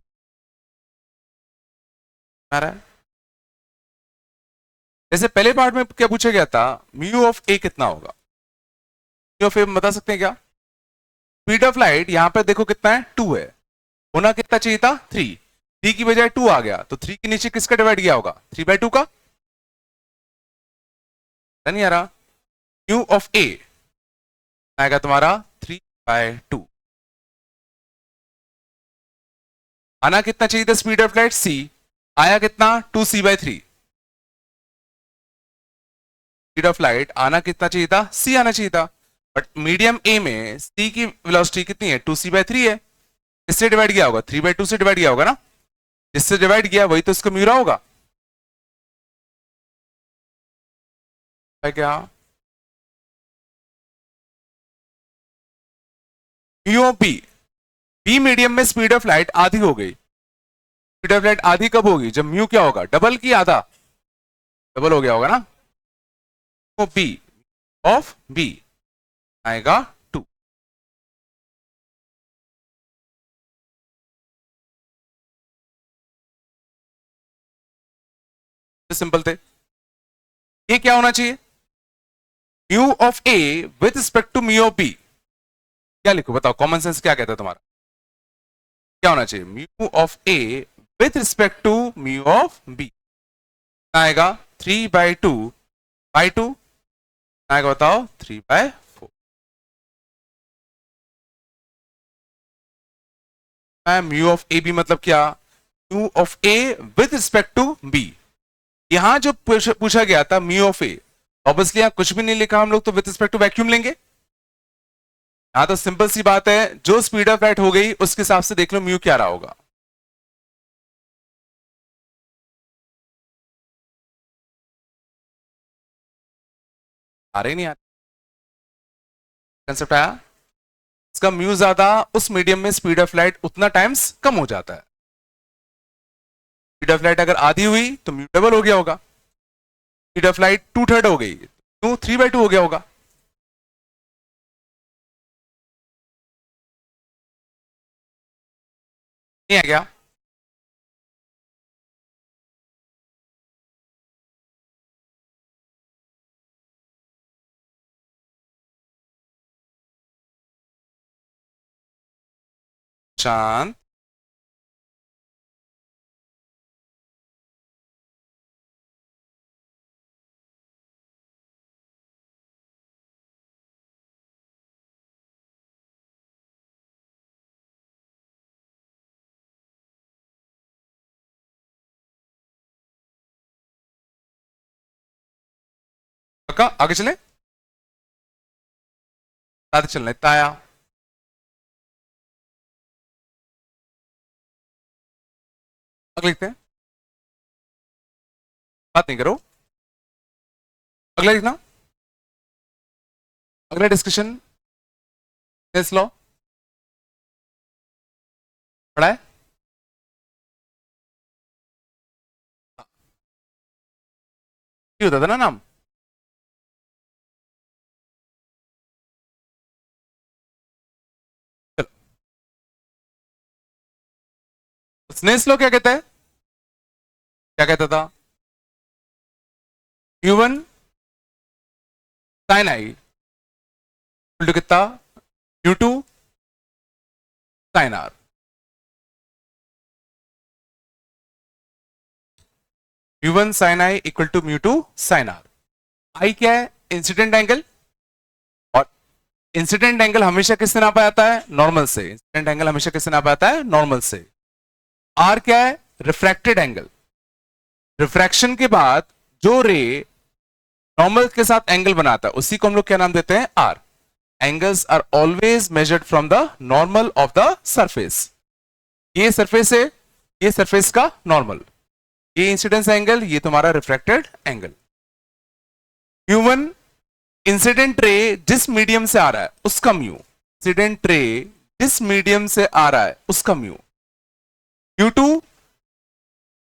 आ रहा है। जैसे पहले पार्ट में क्या पूछा गया था? म्यू ऑफ ए कितना होगा? म्यू ऑफ ए बता सकते हैं क्या? स्पीड ऑफ लाइट यहां पर देखो कितना है? 2 है, होना कितना चाहिए था? 3। 3 की बजाय 2 आ गया, तो 3 के नीचे किसका डिवाइड किया होगा? 3/2 का। नहीं आ रहा? म्यू ऑफ ए आएगा तुम्हारा 3/2। आना कितना चाहिए था स्पीड ऑफ लाइट? सी। आया कितना? 2c/3। स्पीड ऑफ लाइट आना कितना चाहिए था? सी आना चाहिए था, बट मीडियम ए में सी की वेलोसिटी कितनी है? 2c/3 है। इससे डिवाइड किया होगा? 3/2 से डिवाइड किया होगा ना, जिससे डिवाइड किया वही तो इसका म्यू रहा होगा। क्या mu of b, b medium में स्पीड ऑफ लाइट आधी हो गई। स्पीड ऑफ लाइट आधी कब होगी? जब म्यू क्या होगा? डबल की आधा? डबल हो गया होगा ना। तो बी ऑफ बी आएगा 2। सिंपल थे। ये क्या होना चाहिए? Mu of A with respect to mu of B. क्या लिखूं बताओ, कॉमन सेंस क्या कहता है तुम्हारा, क्या होना चाहिए, mu of A with respect to mu of B आएगा 3/2 आएगा, बताओ 3/4। म्यू ऑफ ए बी मतलब क्या, mu of A with respect to B. यहां जो पूछा गया था म्यू ऑफ ए, ऑब्वियसली यहां कुछ भी नहीं लिखा हम लोग, तो विथ रिस्पेक्ट टू वैक्यूम लेंगे। यहां तो सिंपल सी बात है, जो स्पीड ऑफ लाइट हो गई उसके हिसाब से देख लो म्यू क्या रहा होगा। आ रही नहीं आ कंसेप्ट आया, इसका म्यू ज्यादा उस मीडियम में स्पीड ऑफ लाइट उतना टाइम्स कम हो जाता है। स्पीड ऑफ लाइट अगर आधी हुई तो म्यू डबल हो गया होगा, स्पीड ऑफ लाइट 2/3 हो गई तो 3/2 हो गया होगा। नहीं आ गया, चांद पक्का, आगे चले, आगे चलना इतना आया। अगले लिखते हैं, बात नहीं करो, अगला लिखना, अगला डिस्कशन सेल्स लॉ पढ़ा है, ये होता था ना नाम, स्नेल्स लॉ क्या कहता है, क्या कहता था, U1 sine i equal to कितना, U2 sine r. U1 sine i equal to U2 sine r. I क्या है, इंसिडेंट एंगल, और इंसिडेंट एंगल हमेशा किससे नापा जाता है, नॉर्मल से। इंसिडेंट एंगल हमेशा किससे नापा जाता है, नॉर्मल से। आर क्या है, रिफ्रैक्टेड एंगल। रिफ्रैक्शन के बाद जो रे नॉर्मल के साथ एंगल बनाता है उसी को हम लोग क्या नाम देते हैं, r. Angles are always measured from the normal of the surface. ये सरफेस है, ये सरफेस का नॉर्मल, ये इंसिडेंस एंगल, ये तुम्हारा रिफ्रैक्टेड एंगल। म्यू1 इंसिडेंट रे जिस मीडियम से आ रहा है उसका म्यू, इंसिडेंट रे जिस मीडियम से आ रहा है उसका म्यू। म्यू2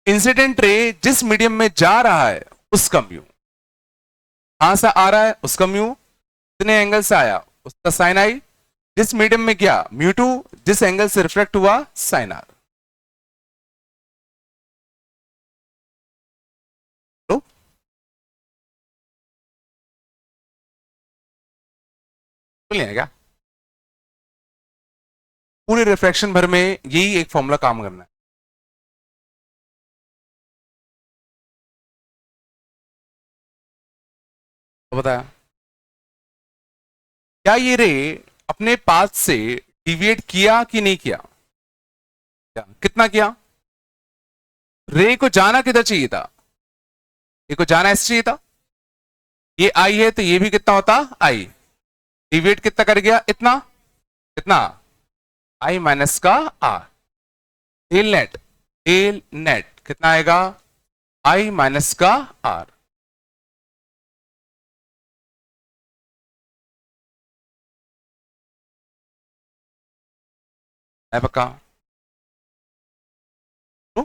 इंसिडेंट रे जिस मीडियम में जा रहा है उसका म्यू, कहां से आ रहा है उसका म्यू, कितने एंगल से आया उसका साइन आई, जिस मीडियम में गया म्यू2, जिस एंगल से रिफ्लेक्ट हुआ साइन आर। तो क्या पूरे रिफ्रैक्शन भर में यही एक फॉर्मूला काम करना है। तो बताया क्या ये रे अपने पाथ से डिविएट किया कि नहीं किया, कितना किया, रे को जाना किधर चाहिए था, रे को जाना ऐसे चाहिए था, ये आई है तो ये भी कितना होता आई, डिविएट कितना कर गया, इतना, कितना आई माइनस का आर, डेल नेट कितना आएगा, आई माइनस का आर। है पक्का, तो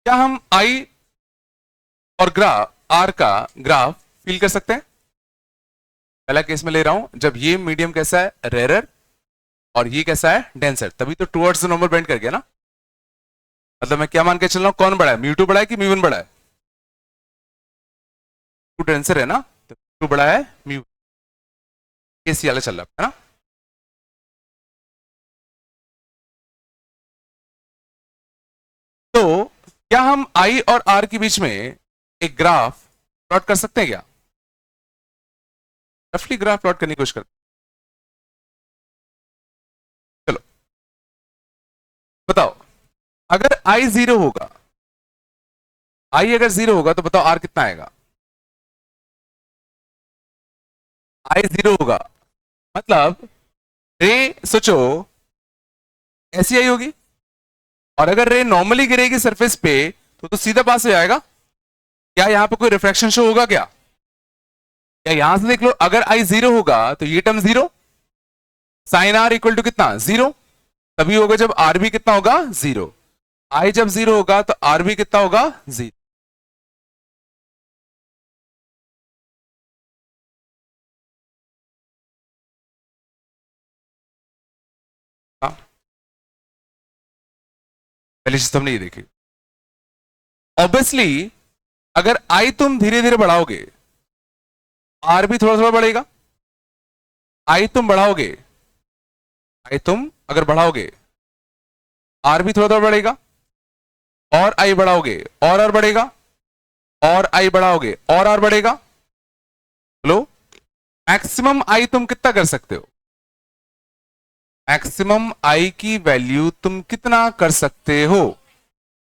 क्या हम आई और ग्राफ आर का ग्राफ फील कर सकते हैं। पहला केस में ले रहा हूं जब ये मीडियम कैसा है, रेरर, और ये कैसा है, डेंसर, तभी तो टुवर्ड्स द नॉर्मल बेंड कर गया ना। मतलब मैं क्या मान के चल रहा हूं, कौन बड़ा है, म्यू2 बड़ा है कि म्यू1 बड़ा है, टू डेंसर है ना, टू बड़ा है म्यू, केसी वाला चल रहा है ना। तो क्या हम आई और आर के बीच में एक ग्राफ प्लॉट कर सकते हैं क्या? रफली ग्राफ प्लॉट करने की कोशिश करते हैं। चलो बताओ, अगर आई 0 होगा, आई अगर 0 होगा तो बताओ आर कितना आएगा? आई 0 होगा मतलब रे, सोचो ऐसी आई होगी, और अगर रे नॉर्मली गिरेगी सरफेस पे तो सीधा पास हो जाएगा। क्या यहां पे कोई रिफ्रैक्शन शो होगा क्या? क्या यहां से देख लो, अगर आई 0 होगा तो ये term 0, sine r equal to कितना 0, तभी होगा जब आर भी कितना होगा 0। आई जब 0 होगा तो आर भी कितना होगा 0। हाँ, पहली चीज तुमने ये देखी। ऑब्वियसली अगर आई तुम धीरे धीरे बढ़ाओगे, आर भी थोड़ा थोड़ा बढ़ेगा। आई तुम बढ़ाओगे, आई तुम अगर बढ़ाओगे, आर भी थोड़ा थोड़ा बढ़ेगा, और आई बढ़ाओगे और आर बढ़ेगा, और आई बढ़ाओगे और आर बढ़ेगा। बोलो मैक्सिमम आई तुम कितना कर सकते हो? मैक्सिमम आई की वैल्यू तुम कितना कर सकते हो?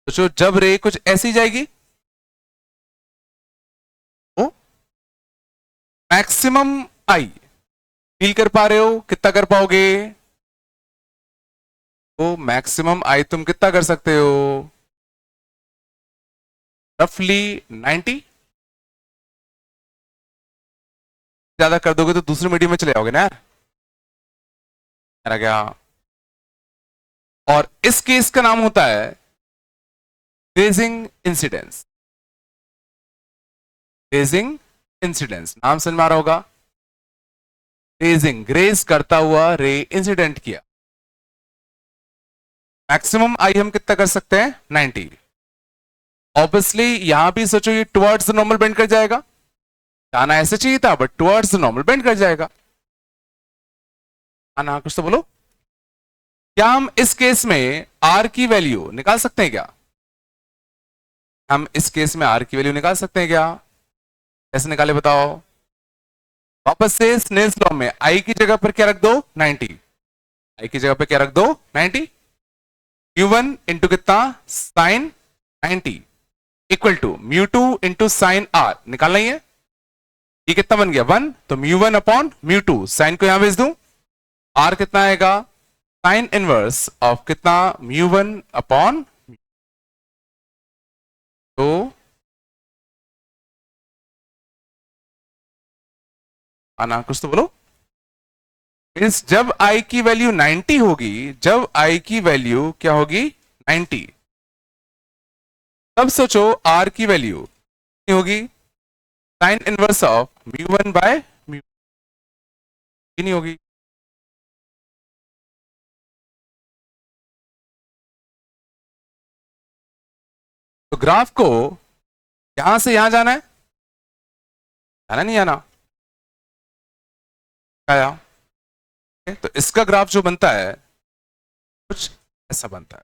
सोचो जब रे कुछ ऐसी जाएगी, ओ मैक्सिमम आई फील कर पा रहे हो, कितना कर पाओगे? तो मैक्सिमम आई तुम कितना कर सकते हो? रफली 90। ज्यादा कर दोगे तो दूसरे मीडियम में चले जाओगे ना यार, मेरा क्या। और इस केस का नाम होता है ग्रेजिंग इंसिडेंस। ग्रेजिंग इंसिडेंस नाम समझ में आ रहा होगा। ग्रेजिंग, ग्रेज करता हुआ रे इंसिडेंट किया। मैक्सिमम आई हम कितना कर सकते हैं 90। ऑब्वियसली यहां भी सोचो ये टुवर्ड्स नॉर्मल बेंड कर जाएगा, जाना ऐसे चाहिए था बट टुवर्ड्स नॉर्मल बेंड कर जाएगा। आना कुछ तो बोलो। क्या हम इस केस में आर की वैल्यू निकाल सकते हैं क्या? हम इस केस में आर की वैल्यू निकाल सकते हैं क्या? कैसे निकाले बताओ? वापस से स्नेल्स लॉ में आई की जगह पर क्या रख दो 90, आई की जगह पर क्या रख दो 90, म्यू1 इंटू कितना sine 90 equal to mu into sine r. निकालना ही है, ये कितना बन गया 1, तो म्यू1 अपॉन म्यू2, साइन को यहां भेज दूं, आर कितना आएगा साइन इनवर्स ऑफ कितना म्यू1 अपॉन, तो आना कुछ तो बोलो। मीन्स जब आई की वैल्यू 90 होगी, जब आई की वैल्यू क्या होगी 90, तब सोचो आर की वैल्यू कितनी होगी, sine inverse of mu by mu, नहीं होगी। तो ग्राफ को यहां से यहां जाना है, जाना नहीं जाना आया। तो इसका ग्राफ जो बनता है कुछ ऐसा बनता है।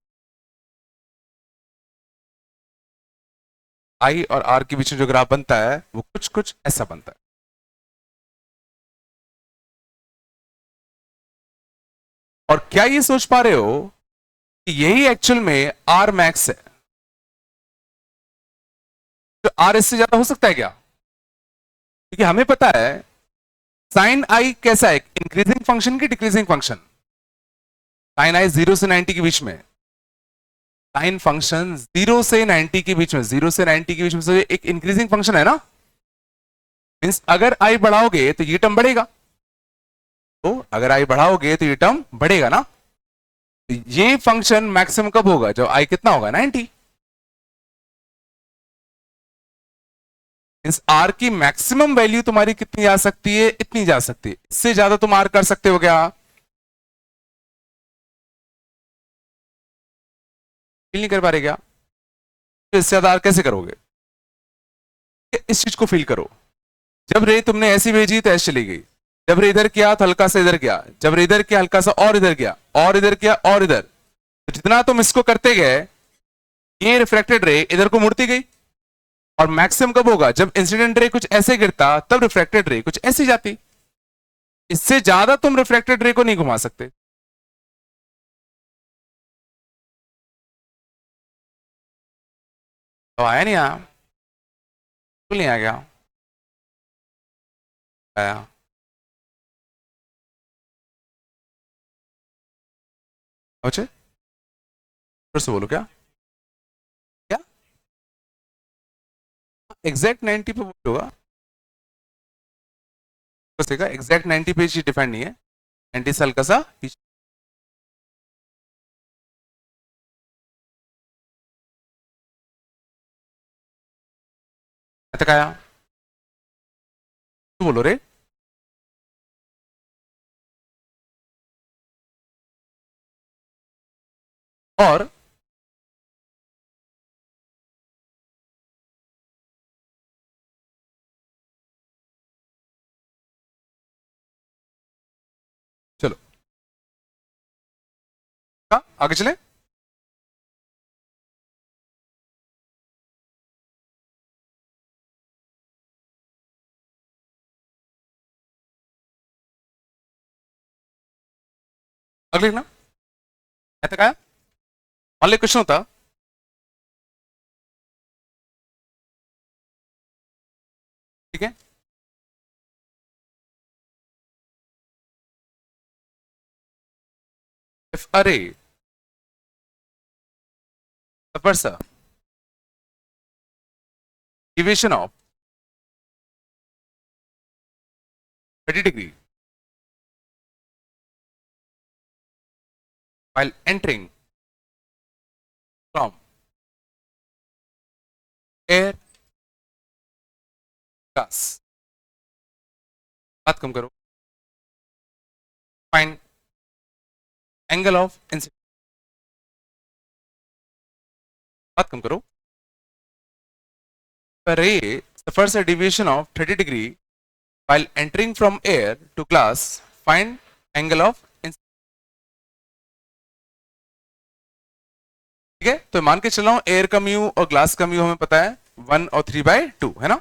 आई और आर के बीच में जो ग्राफ बनता है वो कुछ कुछ ऐसा बनता है। और क्या ये सोच पा रहे हो कि यही एक्चुअल में आर मैक्स है? तो आर इससे ज्यादा हो सकता है क्या? क्योंकि हमें पता है साइन आई कैसा है, इंक्रीजिंग फंक्शन की डिक्रीजिंग फंक्शन। साइन आई 0 से 90 के बीच में, साइन फंक्शन 0 से 90 के बीच में, 0 से 90 के बीच में से एक इंक्रीजिंग फंक्शन है ना। मींस अगर आई बढ़ाओगे तो ये टर्म बढ़ेगा, तो अगर आई बढ़ाओगे तो ये टर्म बढ़ेगा ना। तो ये फंक्शन मैक्सिमम कब होगा, जब आई कितना होगा 90। मींस आर की मैक्सिमम वैल्यू तुम्हारी कितनी जा सकती है, इतनी जा सकती है। इससे ज्यादा तुम आर कर सकते हो क्या? फील नहीं कर पा रहे क्या? तो इससे ज्यादा आर कैसे करोगे? इस चीज को फील करो। जब रे तुमने ऐसी भेजी तो ऐसी चली गई, जब रे इधर किया तो हल्का सा इधर गया, जब रे इधर किया हल्का सा और इधर गया, और इधर किया और इधर, तो जितना तुम इसको करते गए ये रिफ्रैक्टेड रे इधर को मुड़ती गई। और मैक्सिमम कब होगा, जब इंसिडेंट रे कुछ ऐसे गिरता तब रिफ्रैक्टेड रे कुछ ऐसी जाती। इससे ज्यादा तुम रिफ्रैक्टेड रे को नहीं घुमा सकते। तो आया नहीं, आया बिल्कुल नहीं आ गया, आया अच्छा फिर से बोलो क्या क्या एग्जैक्ट 90 पे होगा, एग्जैक्ट 90 पे डिफाइंड नहीं है, 90 से हल्का सा पीछे। तक आया तो बोलो रे। और चलो आगे चले। अगले लिखना तक आया। मान लो क्वेश्चन होता ठीक है, if array suffers a deviation of 30 degree while entering from air class, बात कम करो, find angle of incidence, बात कम करो, array suffers a deviation of 30 degree while entering from air to glass, find angle of incidence। ठीक है, तो मान के चल रहा हूं एयर का म्यू और ग्लास का म्यू हमें पता है 1 और 3/2 है ना।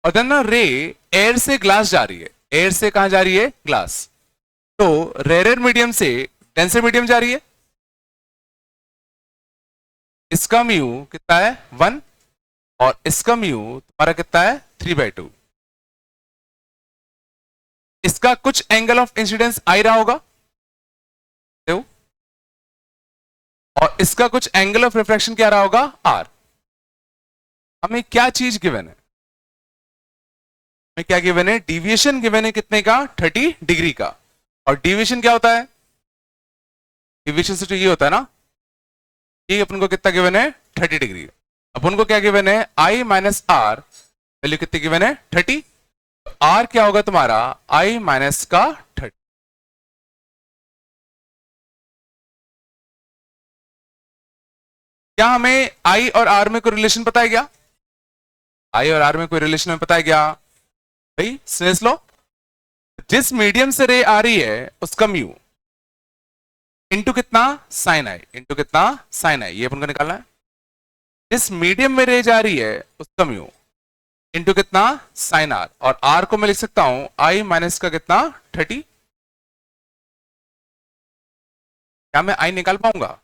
और देन ना रे एयर से ग्लास जा रही है, एयर से कहां जा रही है, ग्लास, तो रेयर मीडियम से डेंसर मीडियम जा रही है। इसका म्यू कितना है 1 और इसका म्यू तुम्हारा कितना है 3/2। इसका कुछ एंगल ऑफ इंसिडेंस आ ही रहा होगा देखो, और इसका कुछ एंगल ऑफ रिफ्रैक्शन क्या रहा होगा आर। हमें क्या चीज गिवन है, हमें क्या गिवन है, डिविएशन गिवन है कितने का 30 डिग्री का। और डिविएशन क्या होता है, डिविएशन से तो ये होता है ना, ये अपन को कितना गिवन है 30 डिग्री, अपन को क्या गिवन है आई माइनस आर, वैल्यू कितनी गिवन है 30, आर क्या होगा तुम्हारा आई माइनस का 30। क्या हमें आई और आर में कोई रिलेशन पता है क्या, आई और आर में कोई रिलेशन में पता है क्या भाई, स्नेल्स लॉ, जिस मीडियम से रे आ रही है उसका म्यू इंटू कितना साइन आई, इंटू कितना साइन आई, ये अपन को निकालना है। जिस मीडियम में रे जा रही है उसका म्यू इंटू कितना साइन आर, और आर को मैं लिख सकता हूं आई माइनस का कितना 30। क्या मैं आई निकाल पाऊंगा,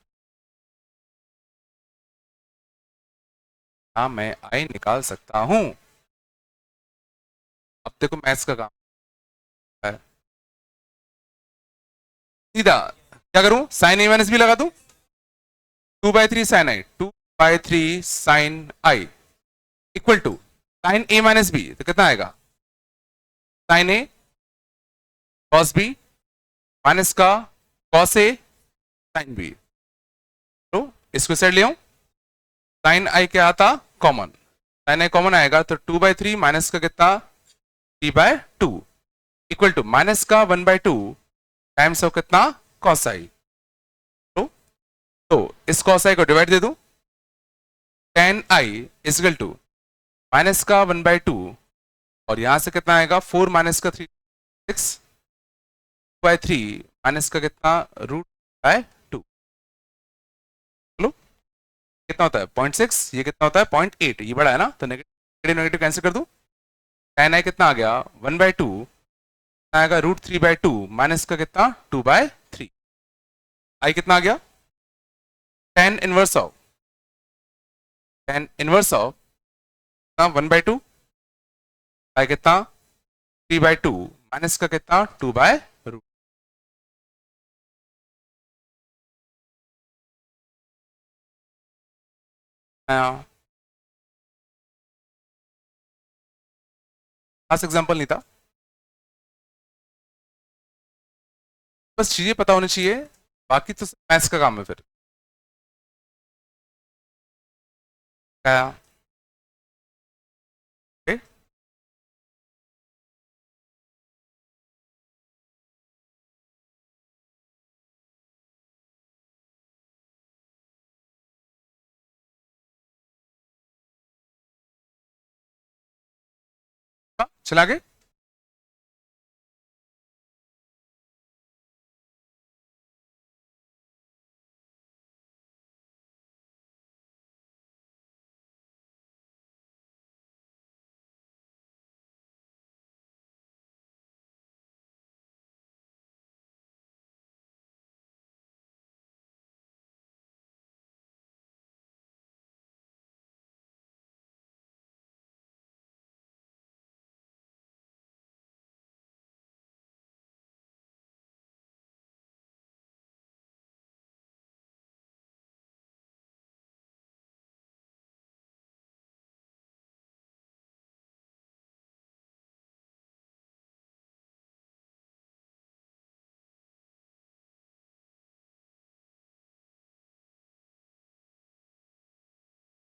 हाँ मैं आई निकाल सकता हूं। अब देखो मैथ्स का काम है, सीधा क्या करूं साइन ए माइनस बी लगा दूं, 2/3 sine i, 2/3 sine i equal to sine A minus B, तो कितना आएगा साइन ए कॉस बी माइनस का कॉस ए साइन बी। तो इसको साइड ले आऊं, साइन आई क्या आता कॉमन, साइन आई कॉमन आएगा तो 2/3 माइनस का कितना 3/2 इक्वल टू माइनस का 1/2 टाइम्स ऑफ कितना कॉस आई। तो इस कॉस आई को डिवाइड दे दूं, tan i equal to minus का 1/2 और यहां से कितना आएगा 4 माइनस का 3 6/3 माइनस का कितना √/2 चलो कितना होता है 0.6 ये कितना होता है 0.8 ये बड़ा है ना तो नेगेटिव नेगेटिव कैंसिल कर दूं टेन आई कितना आ गया 1/2 आएगा √3/2 माइनस का कितना 2/3 आई कितना आ गया टेन इनवर्स ऑफ 1/2 आई कितना 3/2 माइनस का कितना 2/√। खास एग्जांपल नहीं था बस चीजें पता होनी चाहिए बाकी तो मैथ्स का काम है फिर क्या ओके चला गए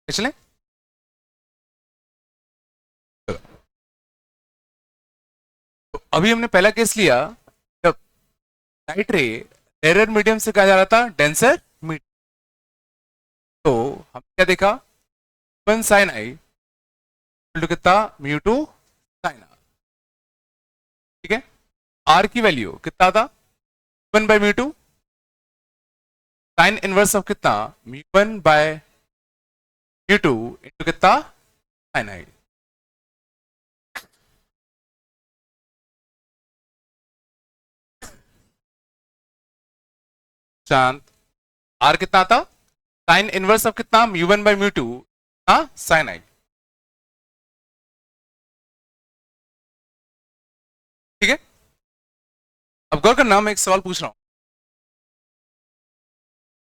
चले तो अभी हमने पहला केस लिया जब लाइट रे रेयर मीडियम से कहा जा रहा था डेंसर मीडियम तो हम क्या देखा 1 साइन आई कितना म्यू 2 साइन आर ठीक है आर की वैल्यू कितना था 1/μ2 साइन इनवर्स ऑफ कितना μ1/μ2 इंटू कितना साइन आई शांत आर कितना था साइन इनवर्स ऑफ कितना μ1/μ2 हाँ साइन आई ठीक है अब गौर करना मैं एक सवाल पूछ रहा हूं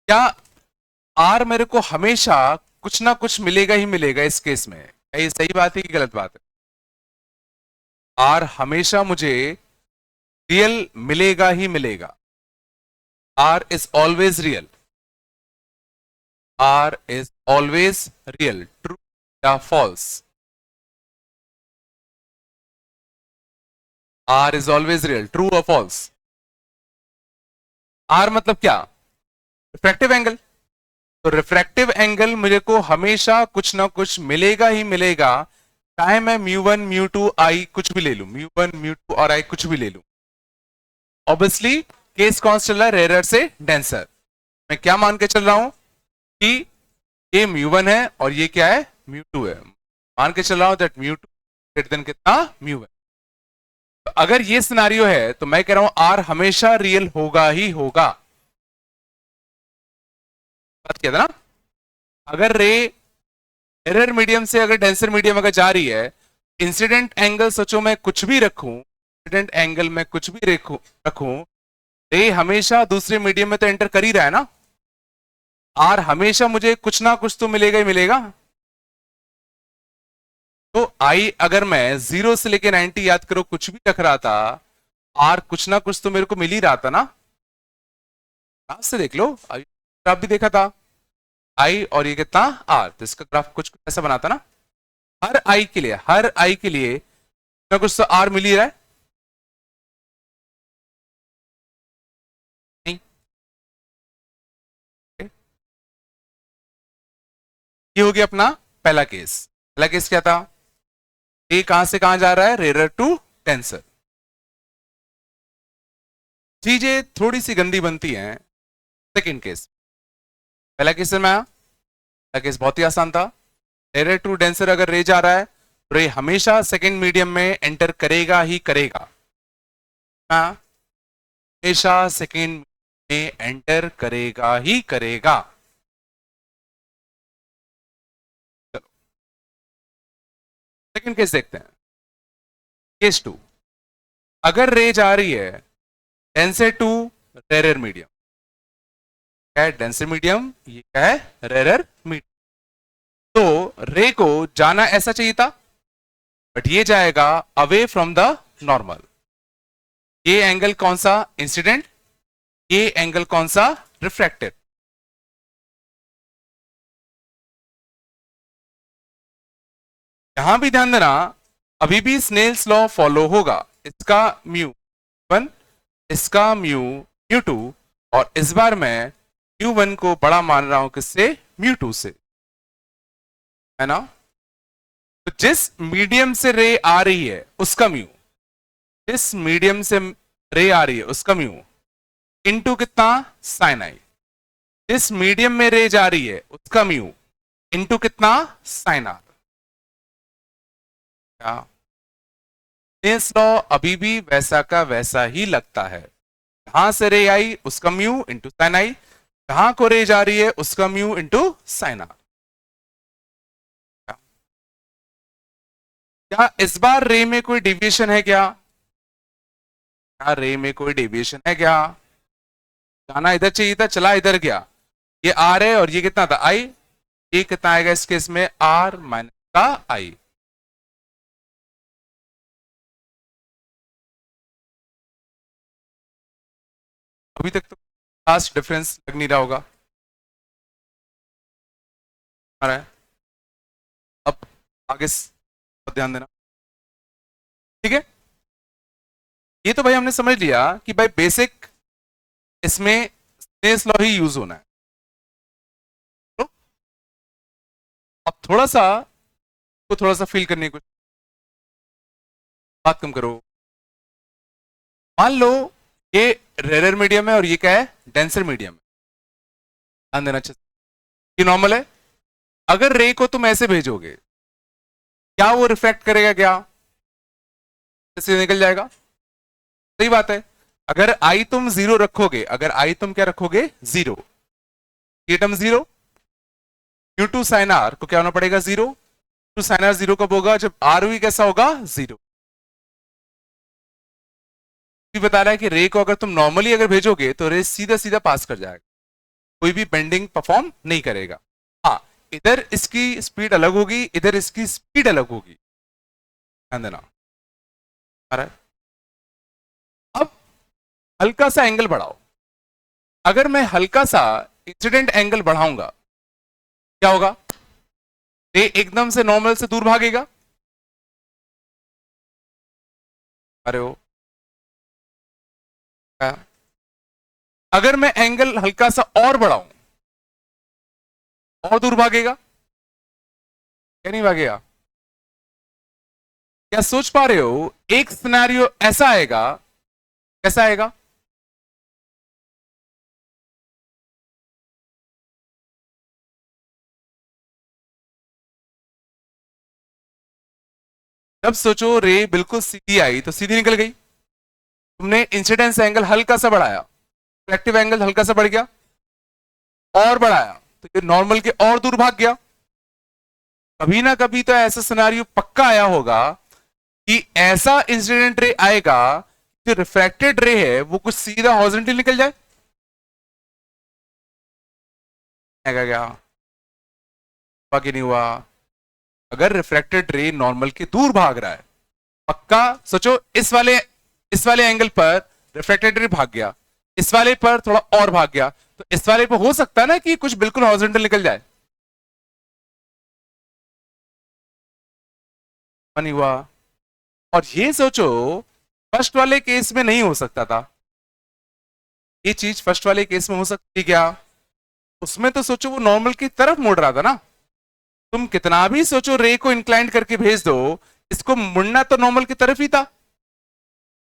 क्या आर मेरे को हमेशा कुछ ना कुछ मिलेगा ही मिलेगा इस केस में क्या ये सही बात है कि गलत बात है आर हमेशा मुझे रियल मिलेगा ही मिलेगा r is always real r is always real true या false r is always real true और फॉल्स आर मतलब क्या रिफ्रैक्टिव एंगल तो रिफ्रैक्टिव एंगल मुझे को हमेशा कुछ ना कुछ मिलेगा ही मिलेगा चाहे मैं μ1 μ2 आई कुछ भी ले लूं μ1 μ2 और आई कुछ भी ले लूं ऑब्वियसली केस कौन सा चल रहा है रेयर से डेंसर मैं क्या मान के चल रहा हूं कि ये μ1 है और ये क्या है μ2 है मान के चल रहा हूं दैट μ2 ग्रेटर देन कितना μ1 तो अगर ये सिनारियो है तो मैं कह रहा हूं आर हमेशा रियल होगा ही होगा बात किया था ना अगर रे एरर मीडियम से अगर डेंसर मीडियम अगर जा रही है इंसिडेंट एंगल सोचो मैं कुछ भी रखूं इंसिडेंट एंगल में कुछ भी रखूं रे हमेशा दूसरे मीडियम में तो एंटर कर ही रहा है ना आर हमेशा मुझे कुछ ना कुछ तो मिलेगा ही मिलेगा तो आई अगर मैं 0 से लेके 90 याद करो कुछ भी रख रहा था आर कुछ ना कुछ तो मेरे को मिल ही रहा था ना ग्राफ से देख लो अभी ग्राफ भी देखा था आई और ये कितना आर तो इसका ग्राफ कुछ ऐसा बनाता ना हर आई के लिए ना कुछ तो आर मिल ही रहा है नहीं ये हो गया अपना पहला केस। पहला केस क्या था? ए कहां से कहां जा रहा है? Rare to denser. चीजें थोड़ी सी गंदी बनती हैं सेकेंड केस। पहला केस में आया, पहला केस बहुत ही आसान था। रेयर टू डेंसर अगर रे जा रहा है तो रे हमेशा सेकेंड मीडियम में एंटर करेगा ही करेगा। हमेशा सेकेंड में एंटर करेगा ही करेगा। चलो सेकेंड केस देखते हैं। केस 2, अगर रे जा रही है डेंसर टू रेयर मीडियम। क्या है डेंसर मीडियम? ये क्या है? Rare medium. तो रे को जाना ऐसा चाहिए था, बट ये जाएगा अवे फ्रॉम द नॉर्मल। ये एंगल कौन सा? इंसिडेंट। ये एंगल कौन सा? रिफ्रैक्टेड। यहां भी ध्यान देना, अभी भी स्नेल्स लॉ फॉलो होगा। इसका म्यू 1, इसका म्यू 2, और इस बार मैं म्यू 1 को बड़ा मान रहा हूं किससे? म्यू 2 से, है ना? तो जिस मीडियम से रे आ रही है उसका म्यू, जिस मीडियम से रे आ रही है उसका म्यू इनटू कितना? Sine i. जिस मीडियम में रे जा रही है उसका म्यू इनटू कितना? Sine r. लॉ अभी भी वैसा का वैसा ही लगता है। जहां से रे आई उसका म्यू इंटू साइन आई, जहां को रे जा रही है उसका म्यू इंटू साइन आर। क्या इस बार रे में कोई डेविएशन है क्या? क्या रे में कोई डेविएशन है क्या? जाना इधर चाहिए था, चला इधर गया। ये आर है और ये कितना था? आई। ये कितना आएगा इस केस में? आर माइनस का आई। अभी तक तो खास डिफरेंस लग नहीं रहा होगा। अब आगे ध्यान देना, ठीक है? ये तो भाई हमने समझ लिया कि भाई बेसिक इसमें स्नेल्स लॉ ही यूज होना है। तो अब थोड़ा सा फील करने की बात कम करो। मान लो ये रेयर मीडियम है और ये क्या है? डेंसर मीडियम है। ध्यान देना चाहिए, ये नॉर्मल है। अगर रे को तुम ऐसे भेजोगे, क्या वो रिफ्लेक्ट करेगा? क्या इससे निकल जाएगा? सही बात है। अगर आई तुम 0 रखोगे, अगर आई तुम क्या रखोगे? 0, ये term 0, mu two sine r को क्या होना पड़ेगा? 0। टू साइन आर 0 कब होगा? जब आर भी कैसा होगा? 0। बता रहा है कि रे को अगर तुम नॉर्मली अगर भेजोगे तो रे सीधा सीधा पास कर जाएगा, कोई भी बेंडिंग परफॉर्म नहीं करेगा। हाँ, इधर इसकी स्पीड अलग होगी, इधर इसकी स्पीड अलग होगी। ध्यान देना। अब हल्का सा एंगल बढ़ाओ। अगर मैं हल्का सा इंसिडेंट एंगल बढ़ाऊंगा, क्या होगा? रे एकदम से नॉर्मल से दूर भागेगा। अरे हो, अगर मैं एंगल हल्का सा और बढ़ाऊं, और दूर भागेगा? क्या नहीं भागेगा? क्या सोच पा रहे हो? एक सिनेरियो ऐसा आएगा, कैसा आएगा? जब सोचो रे बिल्कुल सीधी आई तो सीधी निकल गई, तुमने इंसिडेंस एंगल हल्का सा बढ़ाया, रिफ्लेक्टिव एंगल हल्का सा बढ़ गया, और बढ़ाया तो ये नॉर्मल के और दूर भाग गया। कभी ना कभी तो ऐसा सिनेरियो पक्का आया होगा कि ऐसा इंसिडेंट रे आएगा, जो रिफ्रैक्टेड रे है वो कुछ सीधा हॉरिजॉन्टल निकल जाए। क्या बाकी नहीं हुआ? अगर रिफ्रैक्टेड रे नॉर्मल के दूर भाग रहा है, पक्का सोचो इस वाले एंगल पर रिफ्रैक्टेड रे भाग गया, इस वाले पर थोड़ा और भाग गया, तो इस वाले पर हो सकता है ना कि कुछ बिल्कुल हॉरिजॉन्टल निकल जाए। नहीं हुआ। और ये सोचो फर्स्ट वाले केस में नहीं हो सकता था, ये चीज फर्स्ट वाले केस में हो सकती क्या? उसमें तो सोचो वो नॉर्मल की तरफ मुड़ रहा था ना, तुम कितना भी सोचो रे को इंक्लाइंड करके भेज दो, इसको मुड़ना तो नॉर्मल की तरफ ही था।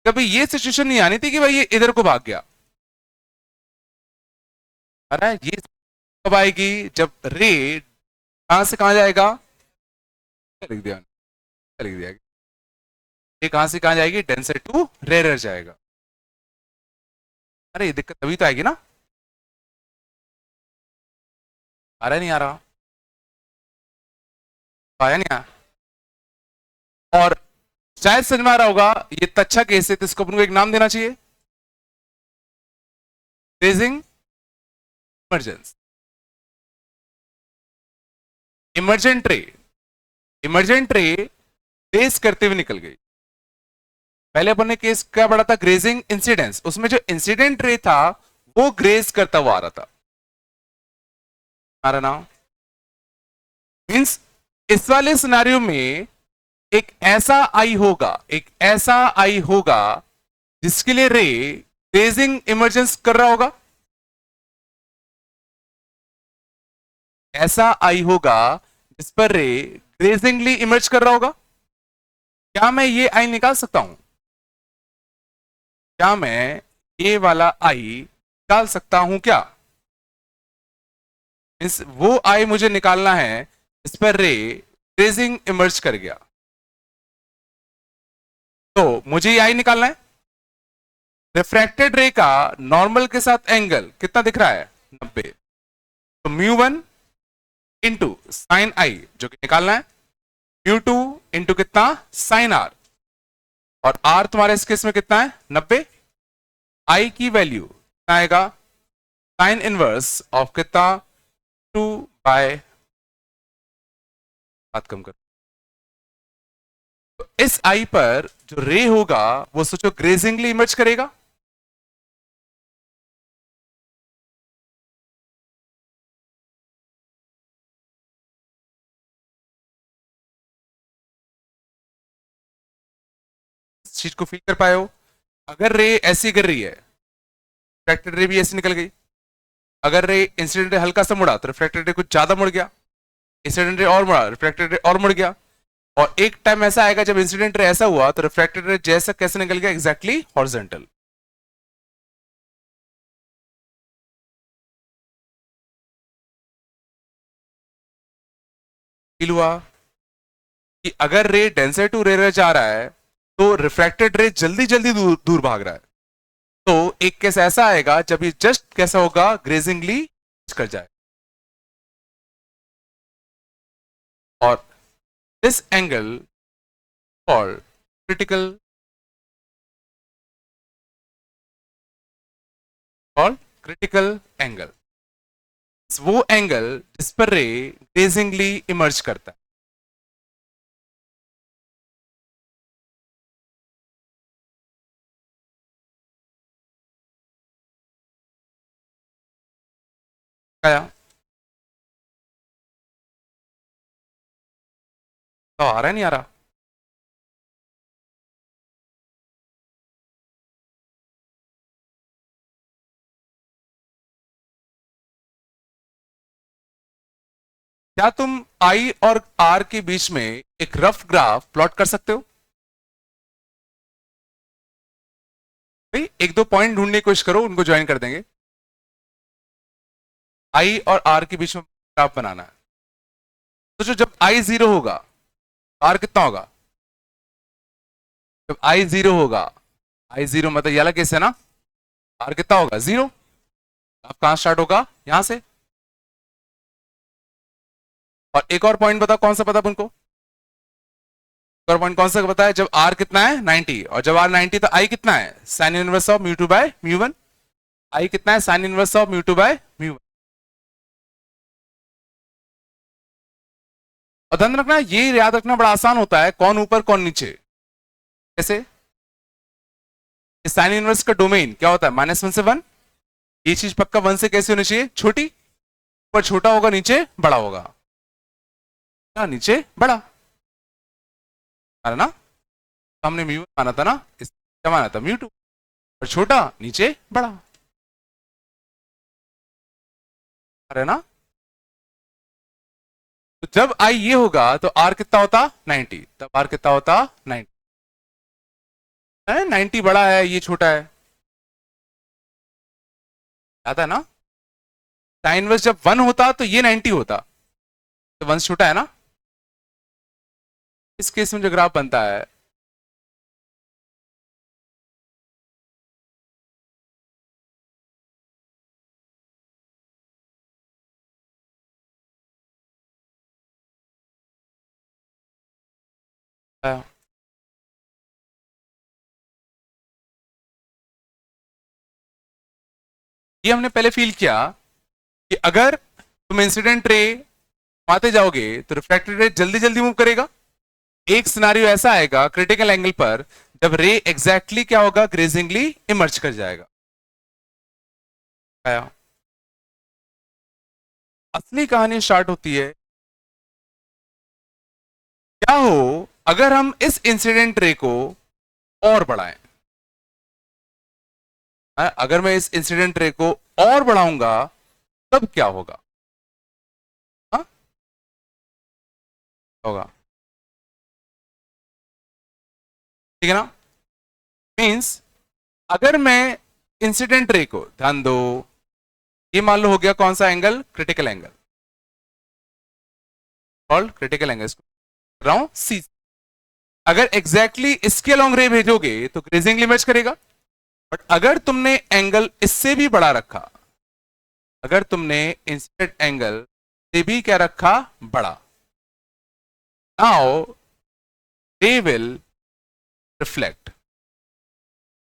कभी ये सिचुएशन नहीं आनी थी कि भाई ये इधर को भाग गया। अरे ये कब आएगी, जब रे कहां से कहां जाएगा, क्या लिख दिया, क्या लिख दिया, ये कहां से कहां जाएगी, डेंसर टू रेयर जाएगा। अरे ये दिक्कत तभी तो आएगी ना। आ रहा नहीं आ रहा, आया नहीं आया। और शायद समझ में आ रहा होगा, ये इतना अच्छा केस है तो इसको अपन को एक नाम देना चाहिए, raising emergence, emergent ray. Emergent ray rays करते हुए निकल गई। पहले अपन ने केस क्या पढ़ा था, ग्रेजिंग इंसिडेंस, उसमें जो इंसिडेंट रे था वो ग्रेज करता हुआ आ रहा था। आ रहा ना, मीन्स इस वाले सिनेरियो में एक ऐसा आई होगा, एक ऐसा आई होगा जिसके लिए रे ग्रेजिंग इमरजेंस कर रहा होगा। ऐसा आई होगा जिस पर रे ग्रेजिंगली इमर्ज कर रहा होगा। क्या मैं ये आई निकाल सकता हूं, क्या मैं ये वाला आई निकाल सकता हूं क्या, इस वो आई मुझे निकालना है इस पर रे ग्रेजिंग इमर्ज कर गया, तो मुझे ये आई निकालना है। रिफ्रैक्टेड रे का नॉर्मल के साथ एंगल कितना दिख रहा है, 90। तो μ1 इंटू साइन आई जो कि निकालना है, μ2 इंटू कितना साइन आर, और आर तुम्हारे इस केस में कितना है 90। आई की वैल्यू कितना आएगा, साइन इनवर्स ऑफ कितना 2 बाय, बात कम कर, तो इस आई पर जो रे होगा वो सोचो ग्रेजिंगली इमर्ज करेगा। इस चीज को फील कर पाए हो, अगर रे ऐसी कर रही है, रिफ्रैक्टेड रे भी ऐसी निकल गई, अगर रे इंसिडेंट रे हल्का सा मुड़ा तो रिफ्रैक्टेड रे कुछ ज्यादा मुड़ गया, इंसिडेंट रे और मुड़ा रिफ्रैक्टेड रे और मुड़ गया, और एक टाइम ऐसा आएगा जब इंसिडेंट रे ऐसा हुआ तो रिफ्रैक्टेड रे जैसा कैसे निकल गया, एग्जैक्टली हॉरिजॉन्टल। फील हुआ कि अगर रे डेंसर टू रेयर जा रहा है तो रिफ्रैक्टेड रे जल्दी जल्दी दूर भाग रहा है, तो एक केस ऐसा आएगा जब ये जस्ट कैसा होगा, ग्रेजिंगली कर जाए, और this angle called critical, called critical angle, वो एंगल जिस पर रे ग्रेजिंगली इमर्ज करता है। आया तो आ रहा है नहीं आ रहा, क्या तुम आई और आर के बीच में एक रफ ग्राफ प्लॉट कर सकते हो भाई, एक दो पॉइंट ढूंढने की कोशिश करो, उनको ज्वाइन कर देंगे। आई और आर के बीच में ग्राफ बनाना है, तो जब आई 0 होगा आर कितना होगा, जब आई 0 होगा, आई 0 मतलब ये अलग केस है ना, आर कितना होगा 0। अब कहां स्टार्ट होगा, यहां से। और एक और पॉइंट बताओ कौन सा पता उनको, एक और पॉइंट कौन सा पता है, जब आर कितना है 90, और जब आर 90 तो आई कितना है साइन इनवर्स ऑफ μ2 बाय μ1, आई कितना है साइन इनवर्स ऑफ μ2 बाय μ1। और ध्यान रखना, ये याद रखना बड़ा आसान होता है, कौन ऊपर कौन नीचे, कैसे, साइन इनवर्स का डोमेन क्या होता है -1 से 1, ये चीज पक्का 1 से कैसे होनी चाहिए, छोटी, ऊपर छोटा होगा नीचे बड़ा होगा, नीचे बड़ा, ना तो हमने μ1 माना था ना, इस क्या माना था μ2, और छोटा नीचे बड़ा, अरे ना। तो जब आई ये होगा तो आर कितना होता 90, तब आर कितना होता 90 है, 90 बड़ा है ये छोटा है, आता है ना। साइन इनवर्स जब 1 होता तो ये 90 होता, तो 1 छोटा है ना। इस केस में जो ग्राफ बनता है, ये हमने पहले फील किया कि अगर तुम इंसिडेंट रे आते जाओगे तो रिफ्रैक्टेड रे जल्दी जल्दी मूव करेगा। एक सिनारियो ऐसा आएगा क्रिटिकल एंगल पर जब रे एग्जैक्टली क्या होगा, ग्रेजिंगली इमर्ज कर जाएगा। आया। असली कहानी स्टार्ट होती है, क्या हो अगर हम इस इंसिडेंट रे को और बढ़ाएं। अगर मैं इस इंसिडेंट रे को और बढ़ाऊंगा तब क्या होगा। हाँ? होगा, ठीक है ना। मींस अगर मैं इंसिडेंट रे को, ध्यान दो, ये मान लो हो गया कौन सा angle, critical angle, called critical angle कर रहा हूं सी। अगर एग्जैक्टली इसके लॉन्ग रे भेजोगे तो ग्रेजिंग लिमिट करेगा। बट अगर तुमने एंगल इससे भी बड़ा रखा, अगर तुमने इंसिडेंट एंगल से भी क्या रखा, बड़ा, now they will reflect.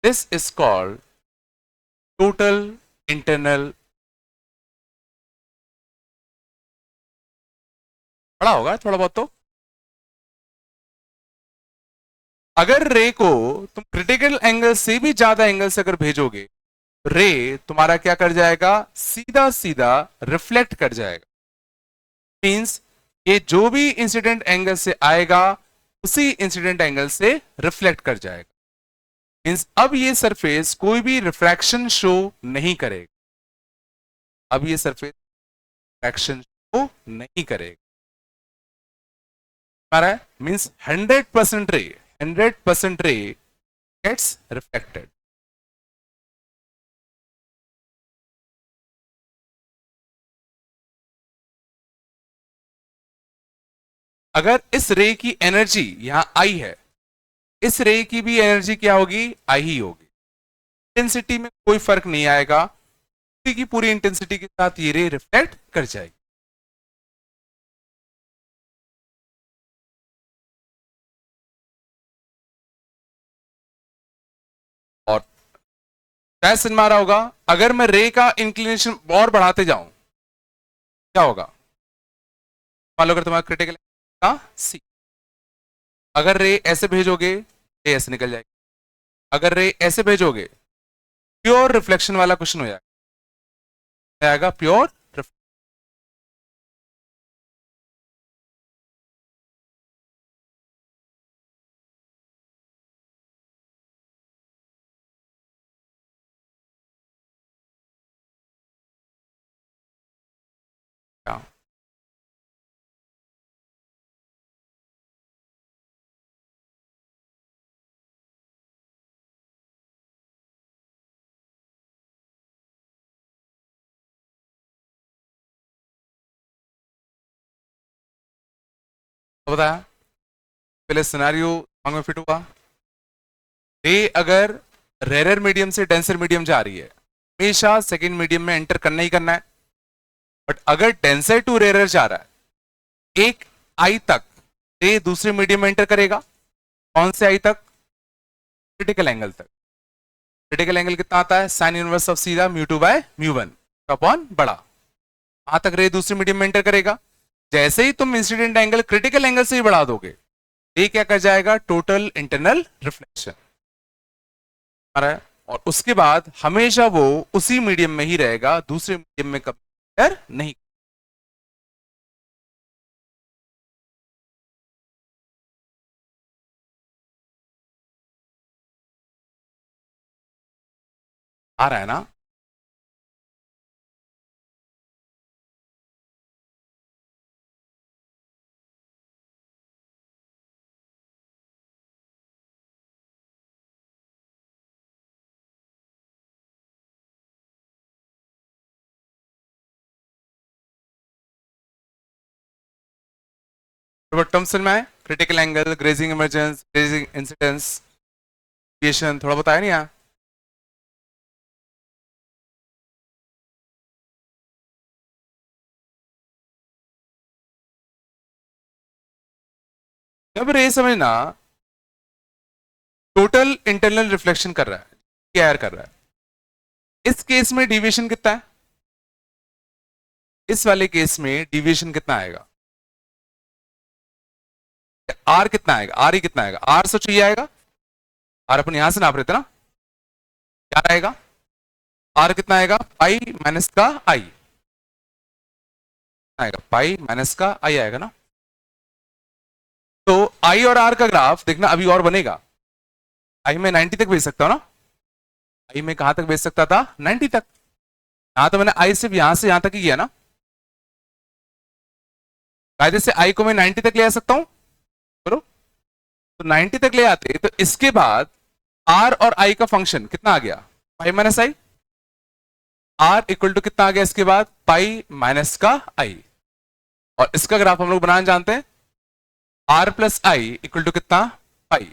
This is called total internal. बड़ा होगा थोड़ा बहुत तो। अगर रे को तुम क्रिटिकल एंगल से भी ज्यादा एंगल से अगर भेजोगे, रे तुम्हारा क्या कर जाएगा, सीधा सीधा रिफ्लेक्ट कर जाएगा। मींस ये जो भी इंसिडेंट एंगल से आएगा उसी इंसिडेंट एंगल से रिफ्लेक्ट कर जाएगा। मींस अब ये सरफेस कोई भी रिफ्रैक्शन शो नहीं करेगा, अब ये सरफेस रिफ्रैक्शन शो नहीं करेगा। हमारा मींस 100% रे, 100% रे गेट्स रिफ्लेक्टेड। अगर इस रे की एनर्जी यहां आई है, इस रे की भी एनर्जी क्या होगी, आई ही होगी। इंटेंसिटी में कोई फर्क नहीं आएगा, पूरी की पूरी इंटेंसिटी के साथ ये रे रिफ्लेक्ट कर जाएगी। और शायद समझ में आ रहा होगा, अगर मैं रे का इंक्लिनेशन और बढ़ाते जाऊं क्या होगा। मान लो अगर तुम्हारा क्रिटिकल का सी, अगर रे ऐसे भेजोगे रे ऐसे निकल जाएगी, अगर रे ऐसे भेजोगे प्योर रिफ्लेक्शन वाला क्वेश्चन हो जाएगा, प्योर। तो बताया पहले सिनारियो दिमाग में फिट हुआ। रे अगर रेरर मीडियम से डेंसर मीडियम जा रही है, हमेशा सेकेंड मीडियम में एंटर करना ही करना है। बट अगर डेंसर टू रेरर जा रहा है, एक आई तक रे दूसरे मीडियम में एंटर करेगा। कौन से आई तक, क्रिटिकल एंगल तक। क्रिटिकल एंगल कितना आता है, साइन इनवर्स ऑफ सीधा mu two by mu one upon बड़ा। वहां तक रे दूसरे मीडियम में एंटर करेगा। जैसे ही तुम इंसिडेंट एंगल क्रिटिकल एंगल से ही बढ़ा दोगे, ये क्या कर जाएगा, टोटल इंटरनल रिफ्लेक्शन। और उसके बाद हमेशा वो उसी मीडियम में ही रहेगा, दूसरे मीडियम में कभी नहीं। आ रहा है ना। तो टर्म समझ में आए, critical angle, grazing emergence, grazing incidence, deviation, थोड़ा बताया नहीं यहाँ। अब रे समझना, टोटल इंटरनल रिफ्लेक्शन कर रहा है, क्या कर रहा है, इस केस में डिविएशन कितना है, इस वाले केस में डिविएशन कितना आएगा, आर कितना आएगा, आर ही कितना आएगा, आर सो चाहिए आएगा, आर अपन यहां से नाप रहे थे ना, क्या आएगा, आर कितना आएगा, पाई माइनस का आई आएगा, पाई माइनस का आई आएगा ना। तो आई और आर का ग्राफ देखना अभी और बनेगा, आई में 90 तक भेज सकता हूं ना, आई में कहां तक भेज सकता था, 90 तक, यहां तो मैंने आई सिर्फ यहां से यहां तक ही किया ना, कायदे से आई को मैं 90 तक ले आ सकता हूं, करो, तो 90 तक ले आते तो इसके बाद आर और आई का फंक्शन कितना आ गया, pi minus i, r equal to कितना आ गया इसके बाद, पाई माइनस का आई, और इसका ग्राफ हम लोग बनाना जानते हैं, r plus i equal to कितना, pi,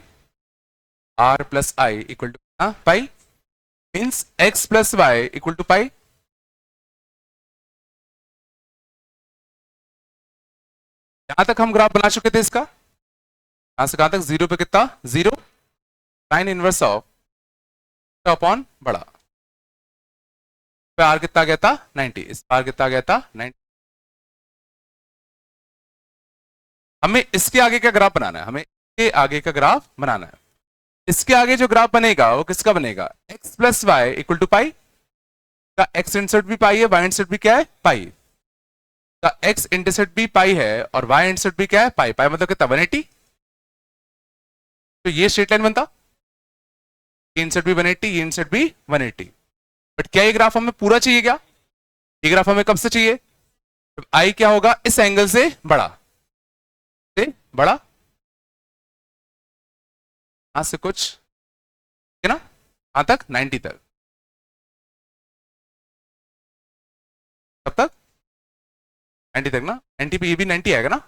r plus i equal to कितना, pi, means x plus y equal to pi. यहां तक हम ग्राफ बना चुके थे इसका, यहां से कहां तक, जीरो पे कितना, zero, sign inverse of upon बड़ा, पे आर कितना गया था 90, इस पार कितना गया था 90। हमें इसके आगे का ग्राफ बनाना है, हमें इसके आगे का ग्राफ बनाना है, इसके आगे जो ग्राफ बनेगा वो किसका बनेगा, x plus y equal to pi, का एक्स इंटरसेप्ट भी पाई है, वाई इंटरसेप्ट भी क्या है, पाई, का एक्स इंटरसेप्ट भी पाई है और वाई इंटरसेप्ट भी क्या है, पाई, पाई मतलब कितना 180, तो ये स्ट्रेट लाइन बनता, ये इंटरसेप्ट भी 180, ये इंटरसेप्ट भी 180, बट क्या ये ग्राफ हमें पूरा चाहिए क्या, ये ग्राफ हमें कब से चाहिए, आई क्या होगा, इस एंगल से बड़ा, से बड़ा, यहां से कुछ है ना, यहां तक 90 तक, कब तक 90 तक ना, 90 पे ये भी 90 आएगा ना,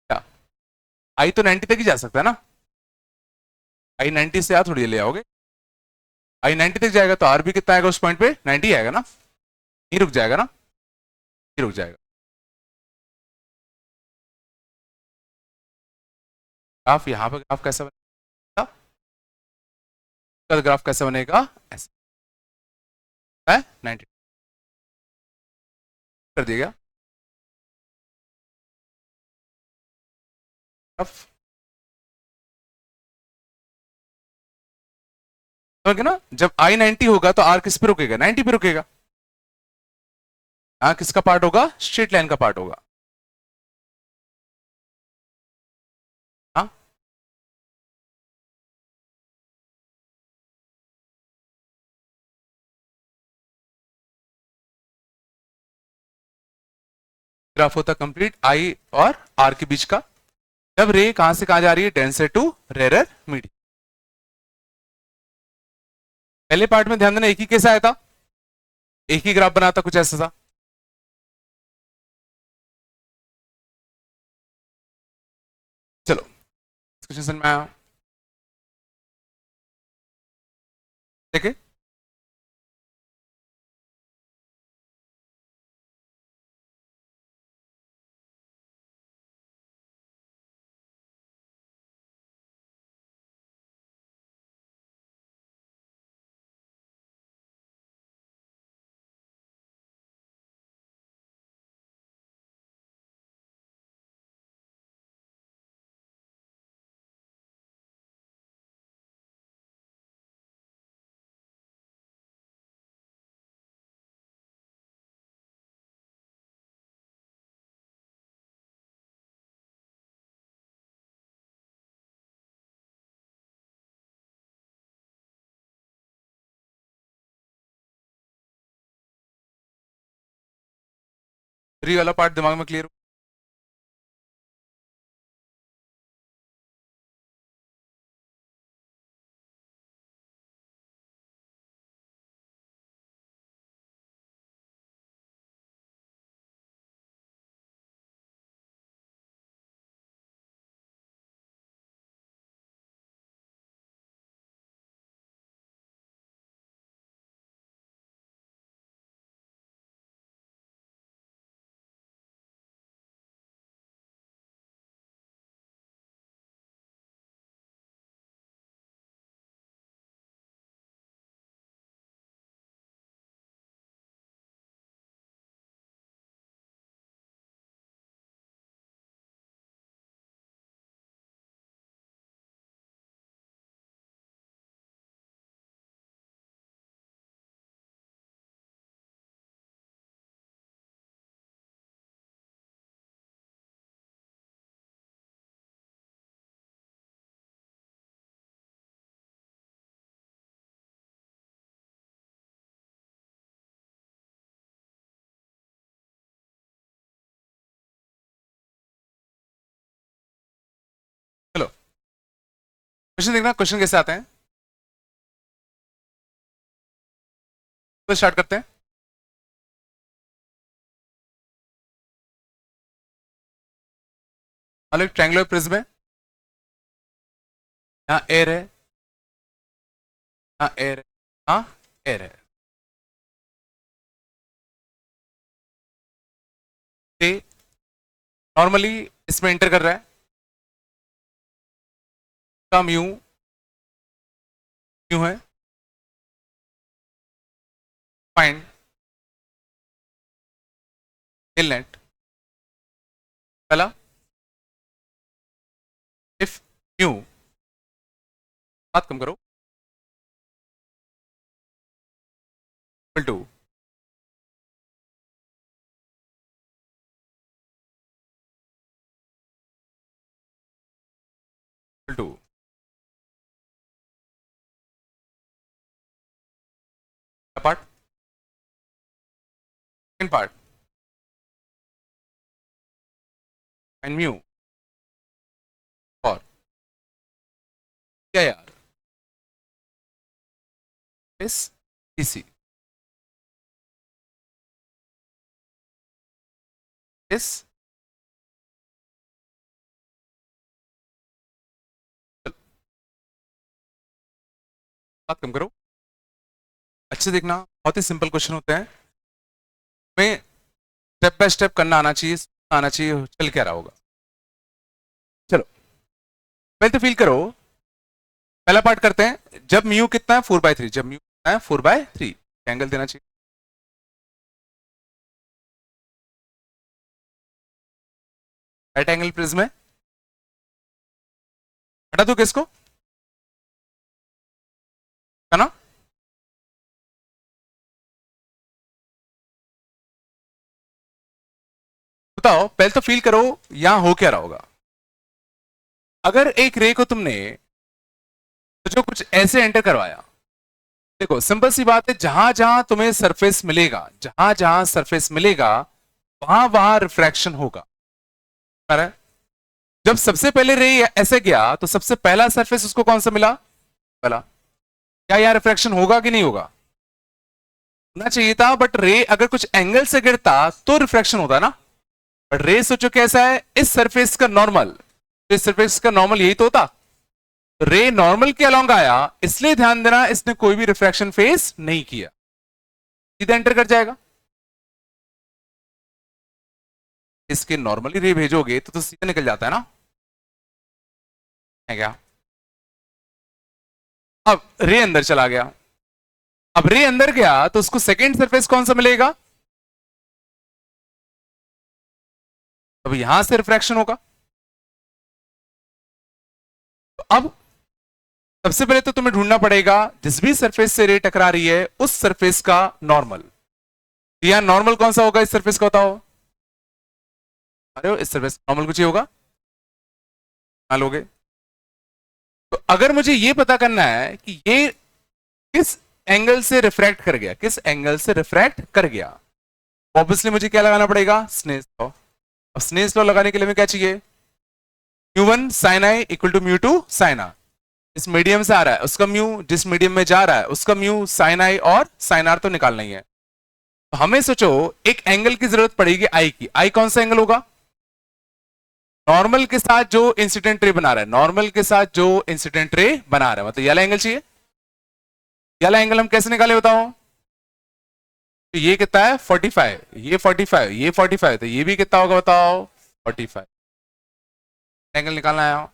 क्या आई तो 90 तक ही जा सकता है ना, आई 90 से आप थोड़ी ले आओगे, आई 90 तक जाएगा तो आर भी कितना आएगा उस पॉइंट पे 90 आएगा ना, ये रुक जाएगा ना, ये रुक जाएगा, ग्राफ यहां पर ग्राफ कैसा बनेगा, ग्राफ कैसा बनेगा, ऐसा है 90 कर दिएगा ग्राफ, समझ गए ना, जब आई 90 होगा तो आर किस पे रुकेगा, 90 पे रुकेगा, हाँ किसका पार्ट होगा, स्ट्रेट लाइन का पार्ट होगा, हाँ ग्राफ होता कंप्लीट आई और आर के बीच का, जब रे कहां से कहां जा रही है, डेंसर टू रेरर मीडियम। पहले पार्ट में ध्यान देना एक ही केस आया था, एक ही ग्राफ बना था कुछ ऐसा था, चलो क्वेश्चन समझ में आया, देखिए थ्री वाला पार्ट दिमाग में क्लियर क्वेश्चन देखना, क्वेश्चन कैसे आते हैं तो स्टार्ट करते हैं। मान लो एक ट्रायंगुलर प्रिज्म है, यहाँ एयर है, यहाँ एयर है, यहाँ एयर है। नॉर्मली इसमें एंटर कर रहा है, का म्यू म्यू है, फाइंड नेट। पहला, इफ म्यू, बात कम करो, equal to two part, second part, and mu for क्या यार, इस इसी इस बात कम करो, अच्छे देखना, बहुत ही सिंपल क्वेश्चन होते हैं, हमें स्टेप बाय स्टेप करना आना चाहिए, आना चाहिए चल क्या रहा होगा। चलो पहले तो फील करो, पहला पार्ट करते हैं, जब म्यू कितना है 4/3, जब म्यू कितना है 4/3, एंगल देना चाहिए, राइट एंगल प्रिज्म है, हटा दो किसको, है ना, बताओ पहले तो फील करो यहां हो क्या रहा होगा। अगर एक रे को तुमने तो जो कुछ ऐसे एंटर करवाया, देखो सिंपल सी बात है, जहां जहां तुम्हें सरफेस मिलेगा, जहां जहां सरफेस मिलेगा वहां वहां रिफ्रैक्शन होगा। जब सबसे पहले रे ऐसे गया तो सबसे पहला सरफेस उसको कौन सा मिला, पहला, क्या यहां रिफ्रैक्शन होगा कि नहीं होगा, होना चाहिए था, बट रे अगर कुछ एंगल से गिरता तो रिफ्रैक्शन होता ना, बट रे सोचो कैसा है, इस सरफेस का नॉर्मल, इस सरफेस का नॉर्मल यही तो होता, रे नॉर्मल के अलोंग आया, इसलिए ध्यान देना इसने कोई भी रिफ्रैक्शन फेस नहीं किया, सीधा एंटर कर जाएगा। इसके नॉर्मली रे भेजोगे तो सीधा निकल जाता है ना, है क्या। अब रे अंदर चला गया, अब रे अंदर गया तो उसको सेकेंड सरफेस कौन सा मिलेगा, अब यहां से रिफ्रैक्शन होगा। तो अब सबसे पहले तो तुम्हें ढूंढना पड़ेगा जिस भी सरफेस से रे टकरा रही है उस सरफेस का नॉर्मल, यहां नॉर्मल कौन सा होगा इस सरफेस का, बताओ, अरे इस सरफेस नॉर्मल कुछ ही होगा, मान लोगे। तो अगर मुझे यह पता करना है कि ये किस एंगल से रिफ्रैक्ट कर गया, किस एंगल से रिफ्रैक्ट कर गया, ऑब्वियसली मुझे क्या लगाना पड़ेगा, स्नेल्स लॉ। अब स्नेल्स लॉ लगाने के लिए मैं क्या चाहिए, mu sine i equal to mu sine r, इस मीडियम से आ रहा है उसका म्यू, जिस मीडियम में जा रहा है उसका म्यू साइन आई और साइन आर तो निकालना ही है। तो हमें सोचो एक एंगल की जरूरत पड़ेगी आई की, आई कौन सा एंगल होगा, नॉर्मल के साथ जो इंसिडेंट रे बना रहा है, नॉर्मल के साथ जो इंसिडेंट रे बना रहा है, मतलब ये वाला एंगल चाहिए। ये वाला एंगल हम कैसे निकाले बताओ, तो ये कितना है 45, ये 45, ये 45, तो ये भी कितना होगा बताओ 45, एंगल निकालना है।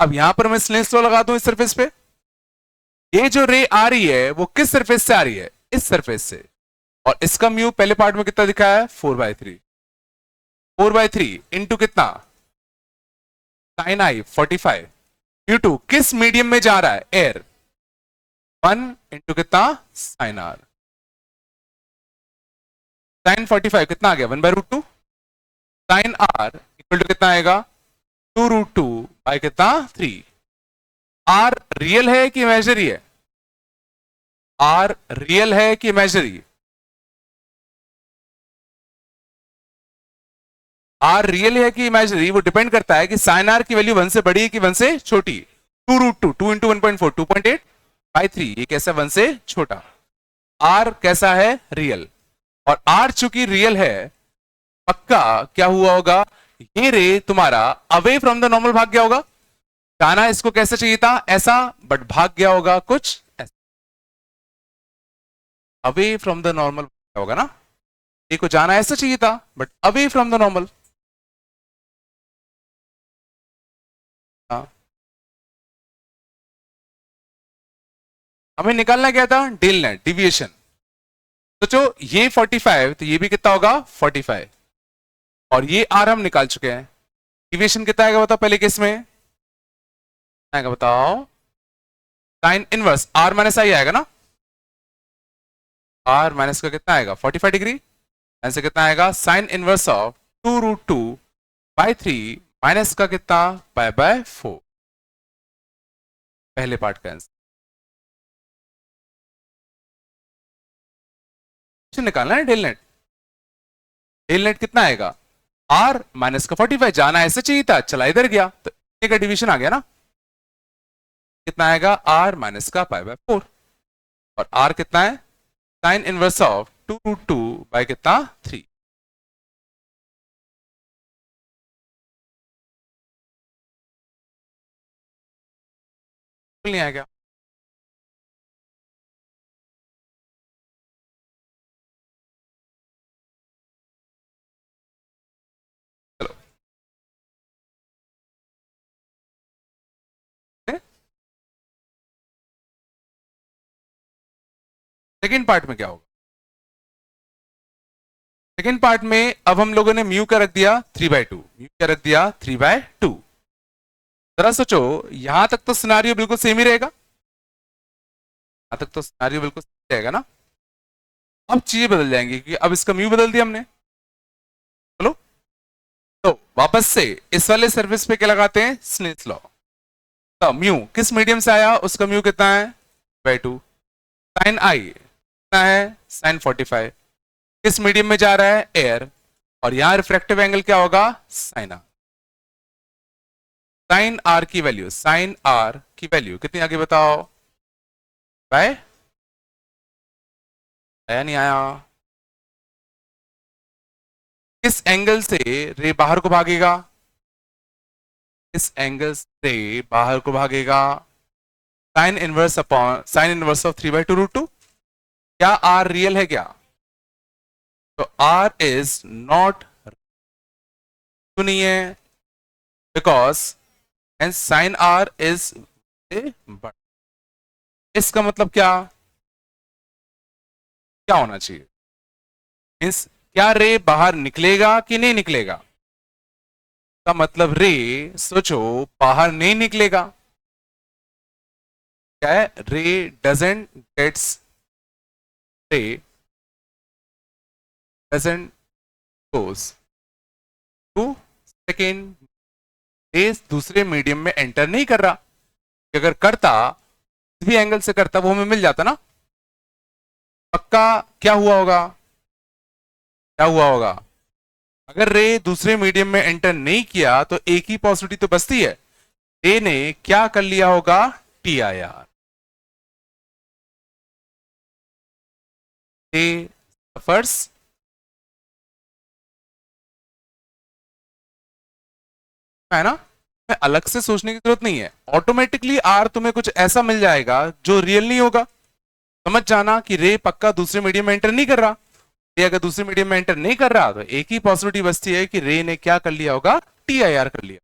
अब यहां पर मैं स्नेल्स लॉ लगा दूं इस सरफेस पे, ये जो रे आ रही है वो किस सरफेस से आ रही है, इस सरफेस से, और इसका म्यू पहले पार्ट में कितना दिखा है 4/3, 4/3 इंटू कितना साइन आई 45, म्यू2 किस मीडियम में जा रहा है एयर, 1 इंटू कितना साइन आर, साइन 45 कितना आ गया 1/√2, साइन आर इक्वल टू कितना आएगा 2√2 बाय कितना 3। आर रियल है कि इमेजिनरी है, आर रियल है कि इमेजिनरी, आर रियल है कि इमेजिनरी वो डिपेंड करता है कि साइन आर की वैल्यू 1 से बड़ी है कि 1 से छोटी। 2√2, 2 इंटू 1.4, 2.8 बाई 3, ये कैसा 1 से छोटा। आर कैसा है, रियल, और आर चूंकि रियल है, पक्का क्या हुआ होगा, ये रे तुम्हारा अवे फ्रॉम द नॉर्मल भाग गया होगा। जाना इसको कैसे चाहिए था, ऐसा, बट भाग गया होगा कुछ ऐसा, अवे फ्रॉम द नॉर्मल होगा ना। देखो जाना ऐसा चाहिए था, but away from the normal. हमें निकालना क्या था, डेल नेट, डिविएशन। सोचो ये 45, तो ये भी कितना होगा 45, और ये आर हम निकाल चुके हैं। डिविएशन कितना आएगा बताओ, पहले केस में आएगा बताओ, साइन इनवर्स आर माइनस आई आएगा ना। आर माइनस का कितना आएगा 45 डिग्री, ऐसे कितना आएगा sign inverse of 2√2 by 3 minus का कितना पाई बाय 4। पहले पार्ट का आंसर निकालना है, डेल नेट। डेल नेट कितना आएगा, आर माइनस का 45, जाना ऐसे चाहिए था, चला इधर गया, तो इतने का डिवीजन आ गया ना। कितना आएगा, आर माइनस का पाई बाय 4, और आर कितना है, साइन इनवर्स ऑफ 2√2 बाई कितना 3। नहीं आएगा। चलो सेकेंड पार्ट में क्या होगा, सेकेंड पार्ट में अब हम लोगों ने म्यू का रख दिया 3/2, म्यू का रख दिया 3/2। जरा सोचो, यहां तक तो सिनारियो बिल्कुल सेम ही रहेगा, यहां तक तो सिनारियो बिल्कुल सेम रहेगा ना। अब चीजें बदल जाएंगी क्योंकि अब इसका म्यू बदल दिया हमने। चलो तो वापस से इस वाले सर्फेस पे क्या लगाते हैं, स्नेल्स लॉ। तो म्यू किस मीडियम से आया, उसका म्यू कितना है बाई 2, साइन आई कितना है साइन 45, किस मीडियम में जा रहा है, एयर, और यहां रिफ्रैक्टिव एंगल क्या होगा, साइन आर। साइन आर की वैल्यू, साइन आर की वैल्यू कितनी आगे बताओ, बाय, आया नहीं आया, किस एंगल से रे बाहर को भागेगा, किस एंगल से बाहर को भागेगा, sine inverse upon sine inverse of 3/2√2। क्या आर रियल है क्या, तो आर इज नॉट, क्यों नहीं है, because and sine r is, इसका मतलब क्या, क्या होना चाहिए, मीन्स क्या रे बाहर निकलेगा कि नहीं निकलेगा, का मतलब रे सोचो बाहर नहीं निकलेगा, क्या है, रे डजेंट गेट्स, रे डजेंट गोस टू सेकेंड, रे दूसरे मीडियम में एंटर नहीं कर रहा, अगर करता भी एंगल से करता वो हमें मिल जाता ना। पक्का क्या हुआ होगा, क्या हुआ होगा, अगर रे दूसरे मीडियम में एंटर नहीं किया तो एक ही पॉसिबिलिटी तो बचती है, रे ने क्या कर लिया होगा, TIR, रे सफर्स, है ना, अलग से सोचने की जरूरत नहीं है, ऑटोमेटिकली आर तुम्हें कुछ ऐसा मिल जाएगा जो रियल नहीं होगा। समझ जाना कि रे पक्का दूसरे मीडियम में एंटर नहीं कर रहा, रे अगर दूसरे मीडियम में एंटर नहीं कर रहा तो एक ही पॉसिबिलिटी बचती है कि रे ने क्या कर लिया होगा, TIR कर लिया।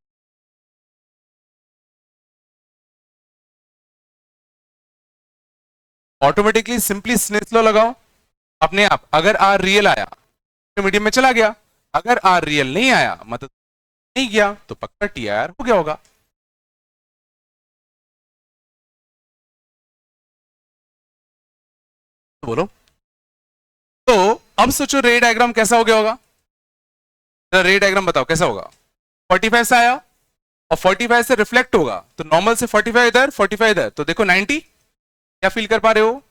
ऑटोमेटिकली सिंपली स्नेल्स लॉ लगाओ अपने आप, अगर आर रियल आया तो मीडियम में चला गया, अगर आर रियल नहीं आया मतलब नहीं गया तो पक्का TIR हो गया होगा। तो बोलो, तो अब सोचो रे डायग्राम कैसा हो गया होगा, रे डायग्राम बताओ कैसा होगा, 45 से आया और 45 से रिफ्लेक्ट होगा, तो नॉर्मल से 45 इधर 45 इधर, तो देखो 90, क्या फील कर पा रहे हो,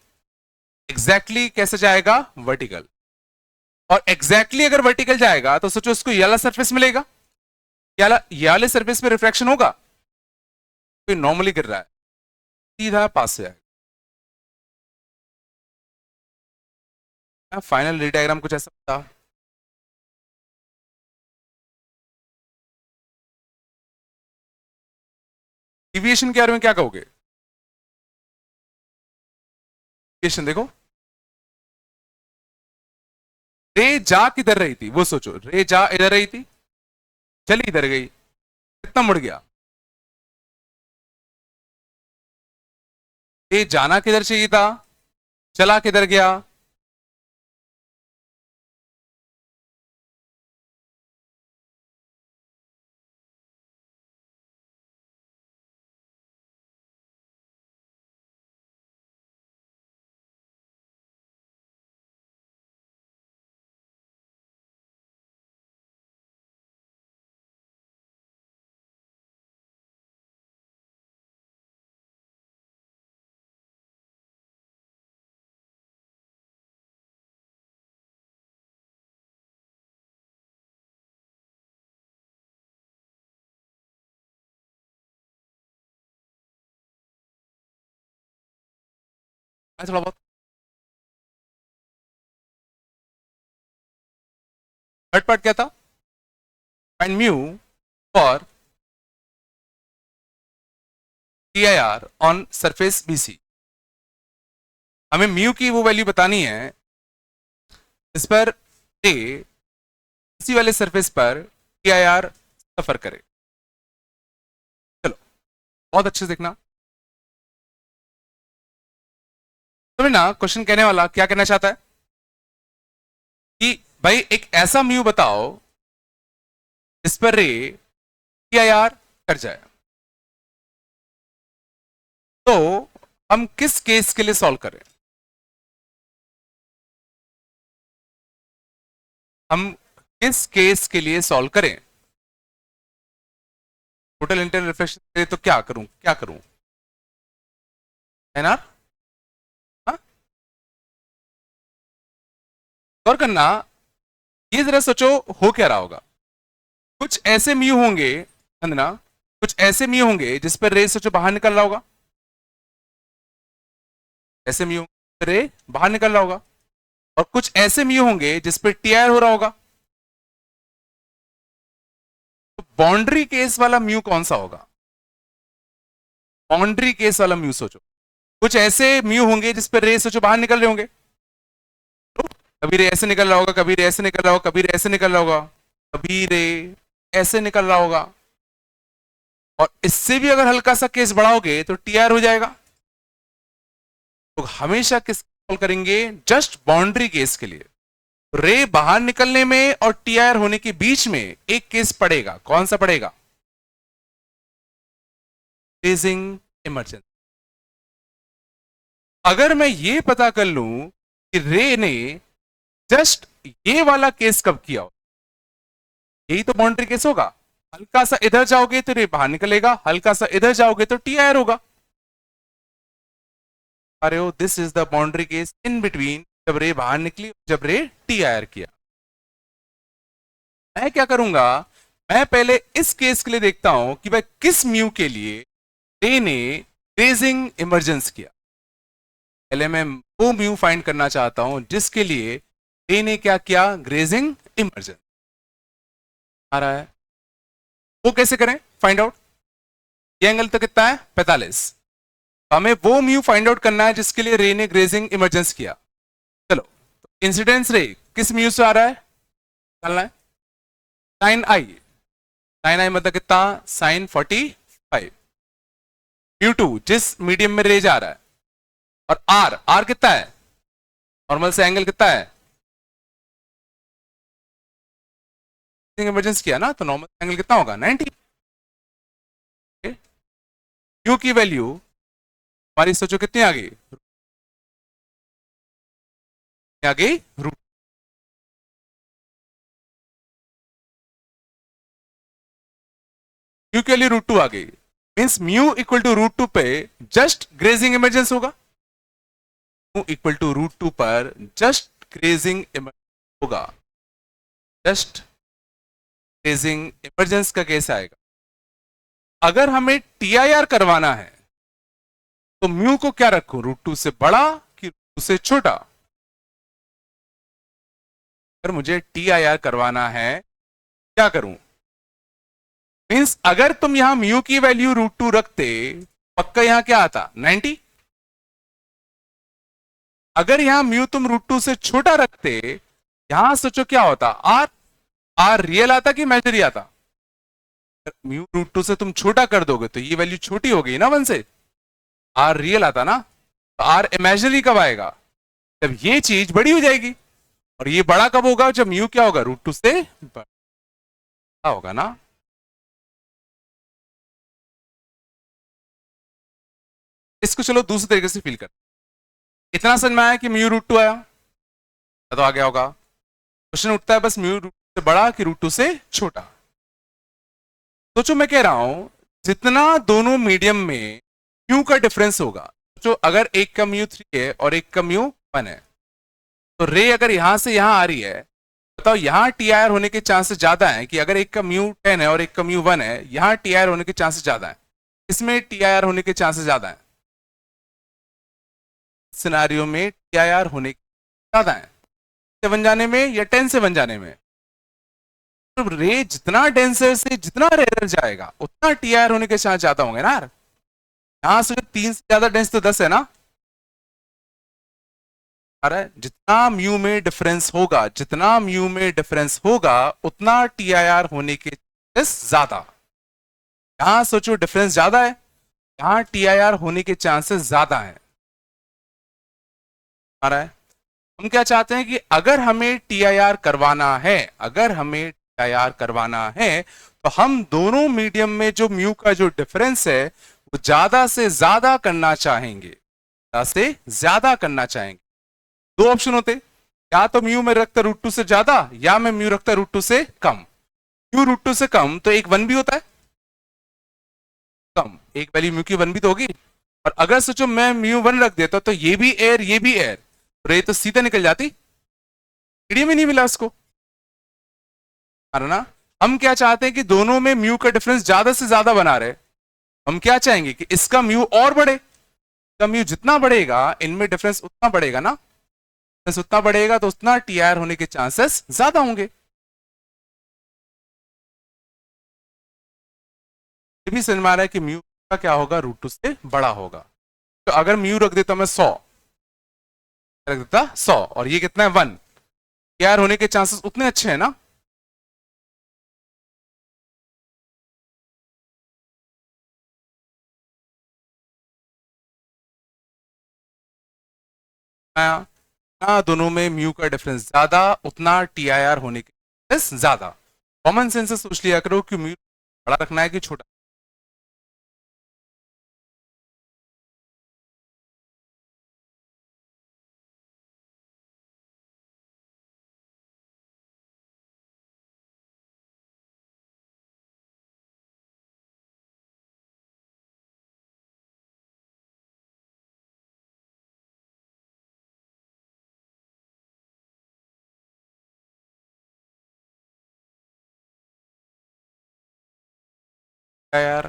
एग्जैक्टली कैसे जाएगा, वर्टिकल, और एग्जैक्टली अगर वर्टिकल जाएगा तो सोचो उसको ये वाला सरफेस मिलेगा, ये वाले सरफेस पे रिफ्रैक्शन होगा, कोई नॉर्मली गिर रहा है, सीधा पास से आएगा। फाइनल रे डायग्राम कुछ ऐसा था। डिविएशन के बारे में क्या कहोगे? डिविएशन देखो, रे जा किधर रही थी वो सोचो, रे जा इधर रही थी, चली इधर गई, कितना मुड़ गया? रे जाना किधर चाहिए था, चला किधर गया? थोड़ा बहुत। थर्ड पार्ट क्या था? Find mu for TIR on surface BC. हमें म्यू की वो वैल्यू बतानी है इस पर ए इसी वाले सरफेस पर टीआईआर सफर करे। चलो बहुत अच्छे से देखना। तो ना क्वेश्चन कहने वाला क्या कहना चाहता है कि भाई एक ऐसा म्यू बताओ इस पर रे टीआईआर कर जाए। तो हम किस केस के लिए सॉल्व करें? हम किस केस के लिए सॉल्व करें? टोटल इंटरनल रिफ्लेक्शन तो क्या करूं, क्या करूं? है ना? हाँ? गौर करना, ये जरा सोचो हो क्या रहा होगा। कुछ ऐसे म्यू होंगे अंदना, कुछ ऐसे म्यू होंगे जिस पर रे सोचो बाहर निकल रहा होगा, ऐसे म्यू रे बाहर निकल रहा होगा, और कुछ ऐसे म्यू होंगे जिस पर टीआर हो रहा होगा। तो बाउंड्री केस वाला म्यू कौन सा होगा? बाउंड्री केस वाला म्यू सोचो। कुछ ऐसे म्यू होंगे जिस पर रे सोचो बाहर निकल रहे होंगे, तो कभी रे ऐसे निकल रहा होगा, कभी रे ऐसे निकल रहा होगा, कभी रे ऐसे निकल रहा होगा, कभी रे ऐसे निकल रहा होगा, और इससे भी अगर हल्का सा केस बढ़ाओगे तो टीआर हो जाएगा। तो हमेशा किस कॉल करेंगे? जस्ट बाउंड्री केस के लिए रे बाहर निकलने में और टीआर होने के बीच में एक केस पड़ेगा। कौन सा पड़ेगा? Phasing emergency. अगर मैं ये पता कर लूं कि रे ने जस्ट ये वाला केस कब किया, यही तो बाउंड्री केस होगा। हल्का सा इधर जाओगे तो रे बाहर निकलेगा, हल्का सा इधर जाओगे तो टीआर होगा। अरे हो, this is the boundary case in between, जब रे बाहर निकली, जब रे टीआर किया। मैं क्या करूंगा, मैं पहले इस केस के लिए देखता हूं कि भाई किस म्यू के लिए रे ने ग्रेजिंग इमरजेंस किया। पहले मैं वो म्यू फाइंड करना चाहता हूं जिसके लिए रे ने क्या किया, ग्रेजिंग इमरजेंस। आ रहा है, वो कैसे करें फाइंड आउट? ये एंगल तो कितना है, 45। हमें वो म्यू फाइंड आउट करना है जिसके लिए रे ने ग्रेजिंग इमरजेंस किया। चलो, इंसिडेंस रे किस म्यू से आ रहा है, चलना है साइन आई। साइन आई मतलब कितना, साइन 45। म्यू टू जिस मीडियम में रे जा रहा है, और आर, आर कितना है, नॉर्मल से एंगल कितना है, इमरजेंस किया ना, तो नॉर्मल एंगल कितना होगा, 90। म्यू की वैल्यू हमारी सोचो कितनी आ गई, आ गई रूट। म्यू के लिए √2 आ गई, मींस म्यू इक्वल टू √2 पे जस्ट ग्रेजिंग इमरजेंस होगा। म्यू इक्वल टू √2 पर जस्ट ग्रेजिंग इमरजेंस होगा, जस्ट ग्रेजिंग इमरजेंस का केस आएगा। अगर हमें TIR करवाना है तो म्यू को क्या रखूं, √2 से बड़ा कि √2 से छोटा? अगर मुझे TIR करवाना है क्या करूं? मींस अगर तुम यहां म्यू की वैल्यू √2 रखते, पक्का यहां क्या आता, 90। अगर यहां म्यू तुम √2 से छोटा रखते, यहां सोचो क्या होता, आर। आर रियल आता कि इमेजिनरी आता? म्यू √2 से तुम छोटा कर दोगे तो ये वैल्यू छोटी हो गई ना 1 से, आर रियल आता ना। तो आर इमेजिनरी कब आएगा, जब ये चीज बड़ी हो जाएगी। और ये बड़ा कब होगा, जब म्यू क्या होगा, √2 से बड़ा होगा ना। इसको चलो दूसरे तरीके से फील कर, इतना समझ में आया कि म्यू √2 आया तो आ गया होगा। क्वेश्चन उठता है बस म्यू √2 से बड़ा कि √2 से छोटा। सोचो मैं कह रहा हूं जितना दोनों मीडियम में म्यू का डिफरेंस होगा, सोचो अगर एक का म्यू 3 है और एक का म्यू 1 है, तो रे अगर यहां से यहां आ रही है, बताओ यहां TIR होने के चांसेस ज्यादा हैं कि अगर एक का म्यू 10 है और एक का म्यू 1 है, यहां TIR होने के चांसेस ज्यादा हैं, इसमें TIR होने के चांसेस ज्यादा हैं, सिनारियो में TIR होने के ज्यादा है, से बन जाने में या 10 से बन जाने में। तो रे जितना डेंसर से जितना रेयर जाएगा उतना TIR होने के चांस ज्यादा होंगे ना यार। यहां से 3 से ज्यादा डेंस तो 10 है ना। अरे जितना म्यू में डिफरेंस होगा, जितना म्यू में डिफरेंस होगा उतना TIR होने के चांसेस ज्यादा। यहां सोचो डिफरेंस ज्यादा है, यहां TIR होने के चांसेस ज्यादा है। आ रहा है, हम क्या चाहते हैं कि अगर हमें TIR करवाना है, अगर हमें TIR करवाना है तो हम दोनों मीडियम में जो म्यू का जो डिफरेंस है वो ज्यादा से ज्यादा करना चाहेंगे, ज्यादा से ज्यादा करना चाहेंगे। दो ऑप्शन होते, या तो म्यू में रखता √2 से ज्यादा या मैं म्यू रखता √2 से कम। म्यू √2 से कम तो एक 1 भी होता है, कम एक वैल्यू म्यू की 1 भी तो होगी। और अगर सोचो मैं म्यू 1 रख देता तो ये भी एयर ये भी एयर, तो ये तो सीधे निकल जाती, मीडियम ही नहीं मिला उसको, है ना। हम क्या चाहते हैं कि दोनों में म्यू का डिफरेंस ज्यादा से ज्यादा बना रहे। हम क्या चाहेंगे कि इसका म्यू और बढ़े, इसका म्यू जितना बढ़ेगा इनमें डिफरेंस उतना बढ़ेगा ना, डिफरेंस उतना बढ़ेगा तो उतना TIR होने के चांसेस ज्यादा होंगे। ये भी समझ में आ रहा है कि म्यू का क्या होगा, √2 से बड़ा होगा। तो अगर म्यू रख देता मैं 100, रख देता 100 और ये कितना है 1, TIR होने के चांसेस उतने अच्छे हैं ना। दोनों में म्यू का डिफरेंस ज्यादा उतना TIR होने के चांसेस ज्यादा। कॉमन सेंस से सोच लिया करो कि म्यू बड़ा रखना है कि छोटा। TIR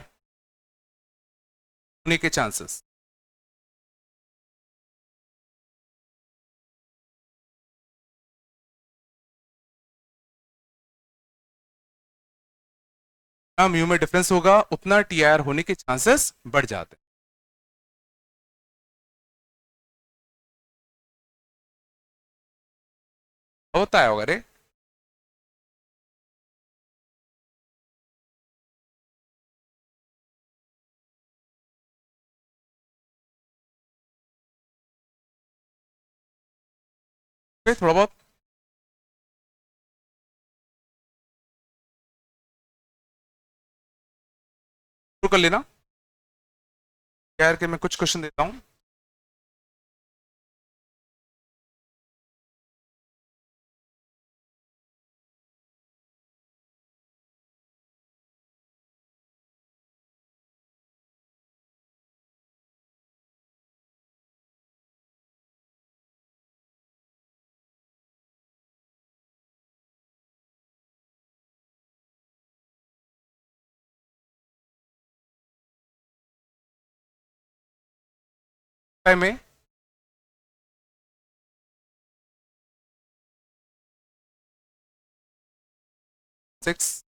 होने के चांसेस, म्यू में डिफरेंस होगा उतना TIR होने के चांसेस बढ़ जाते हैं। होता है वगैरह। थोड़ा बहुत शुरू कर लेना, TIR के मैं कुछ क्वेश्चन देता हूं। टाइम में सिक्स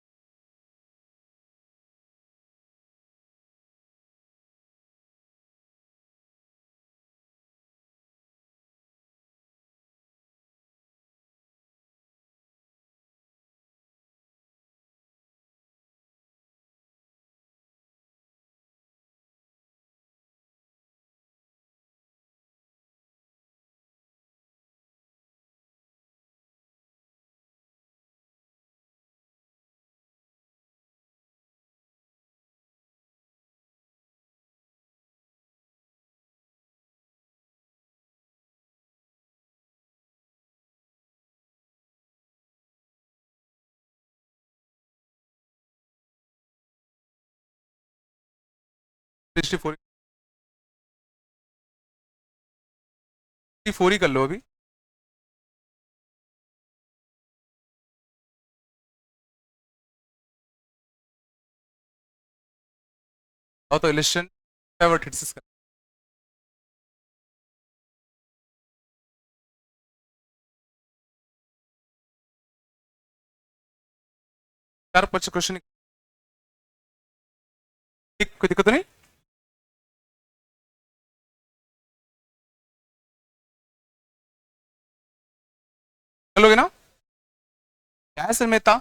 सिक्सटी फोर ही कर लो अभी। और तो इलेक्शन चार पांच क्वेश्चन, कोई दिक्कत तो नहीं। चलोगे ना? क्या है सर मेहता?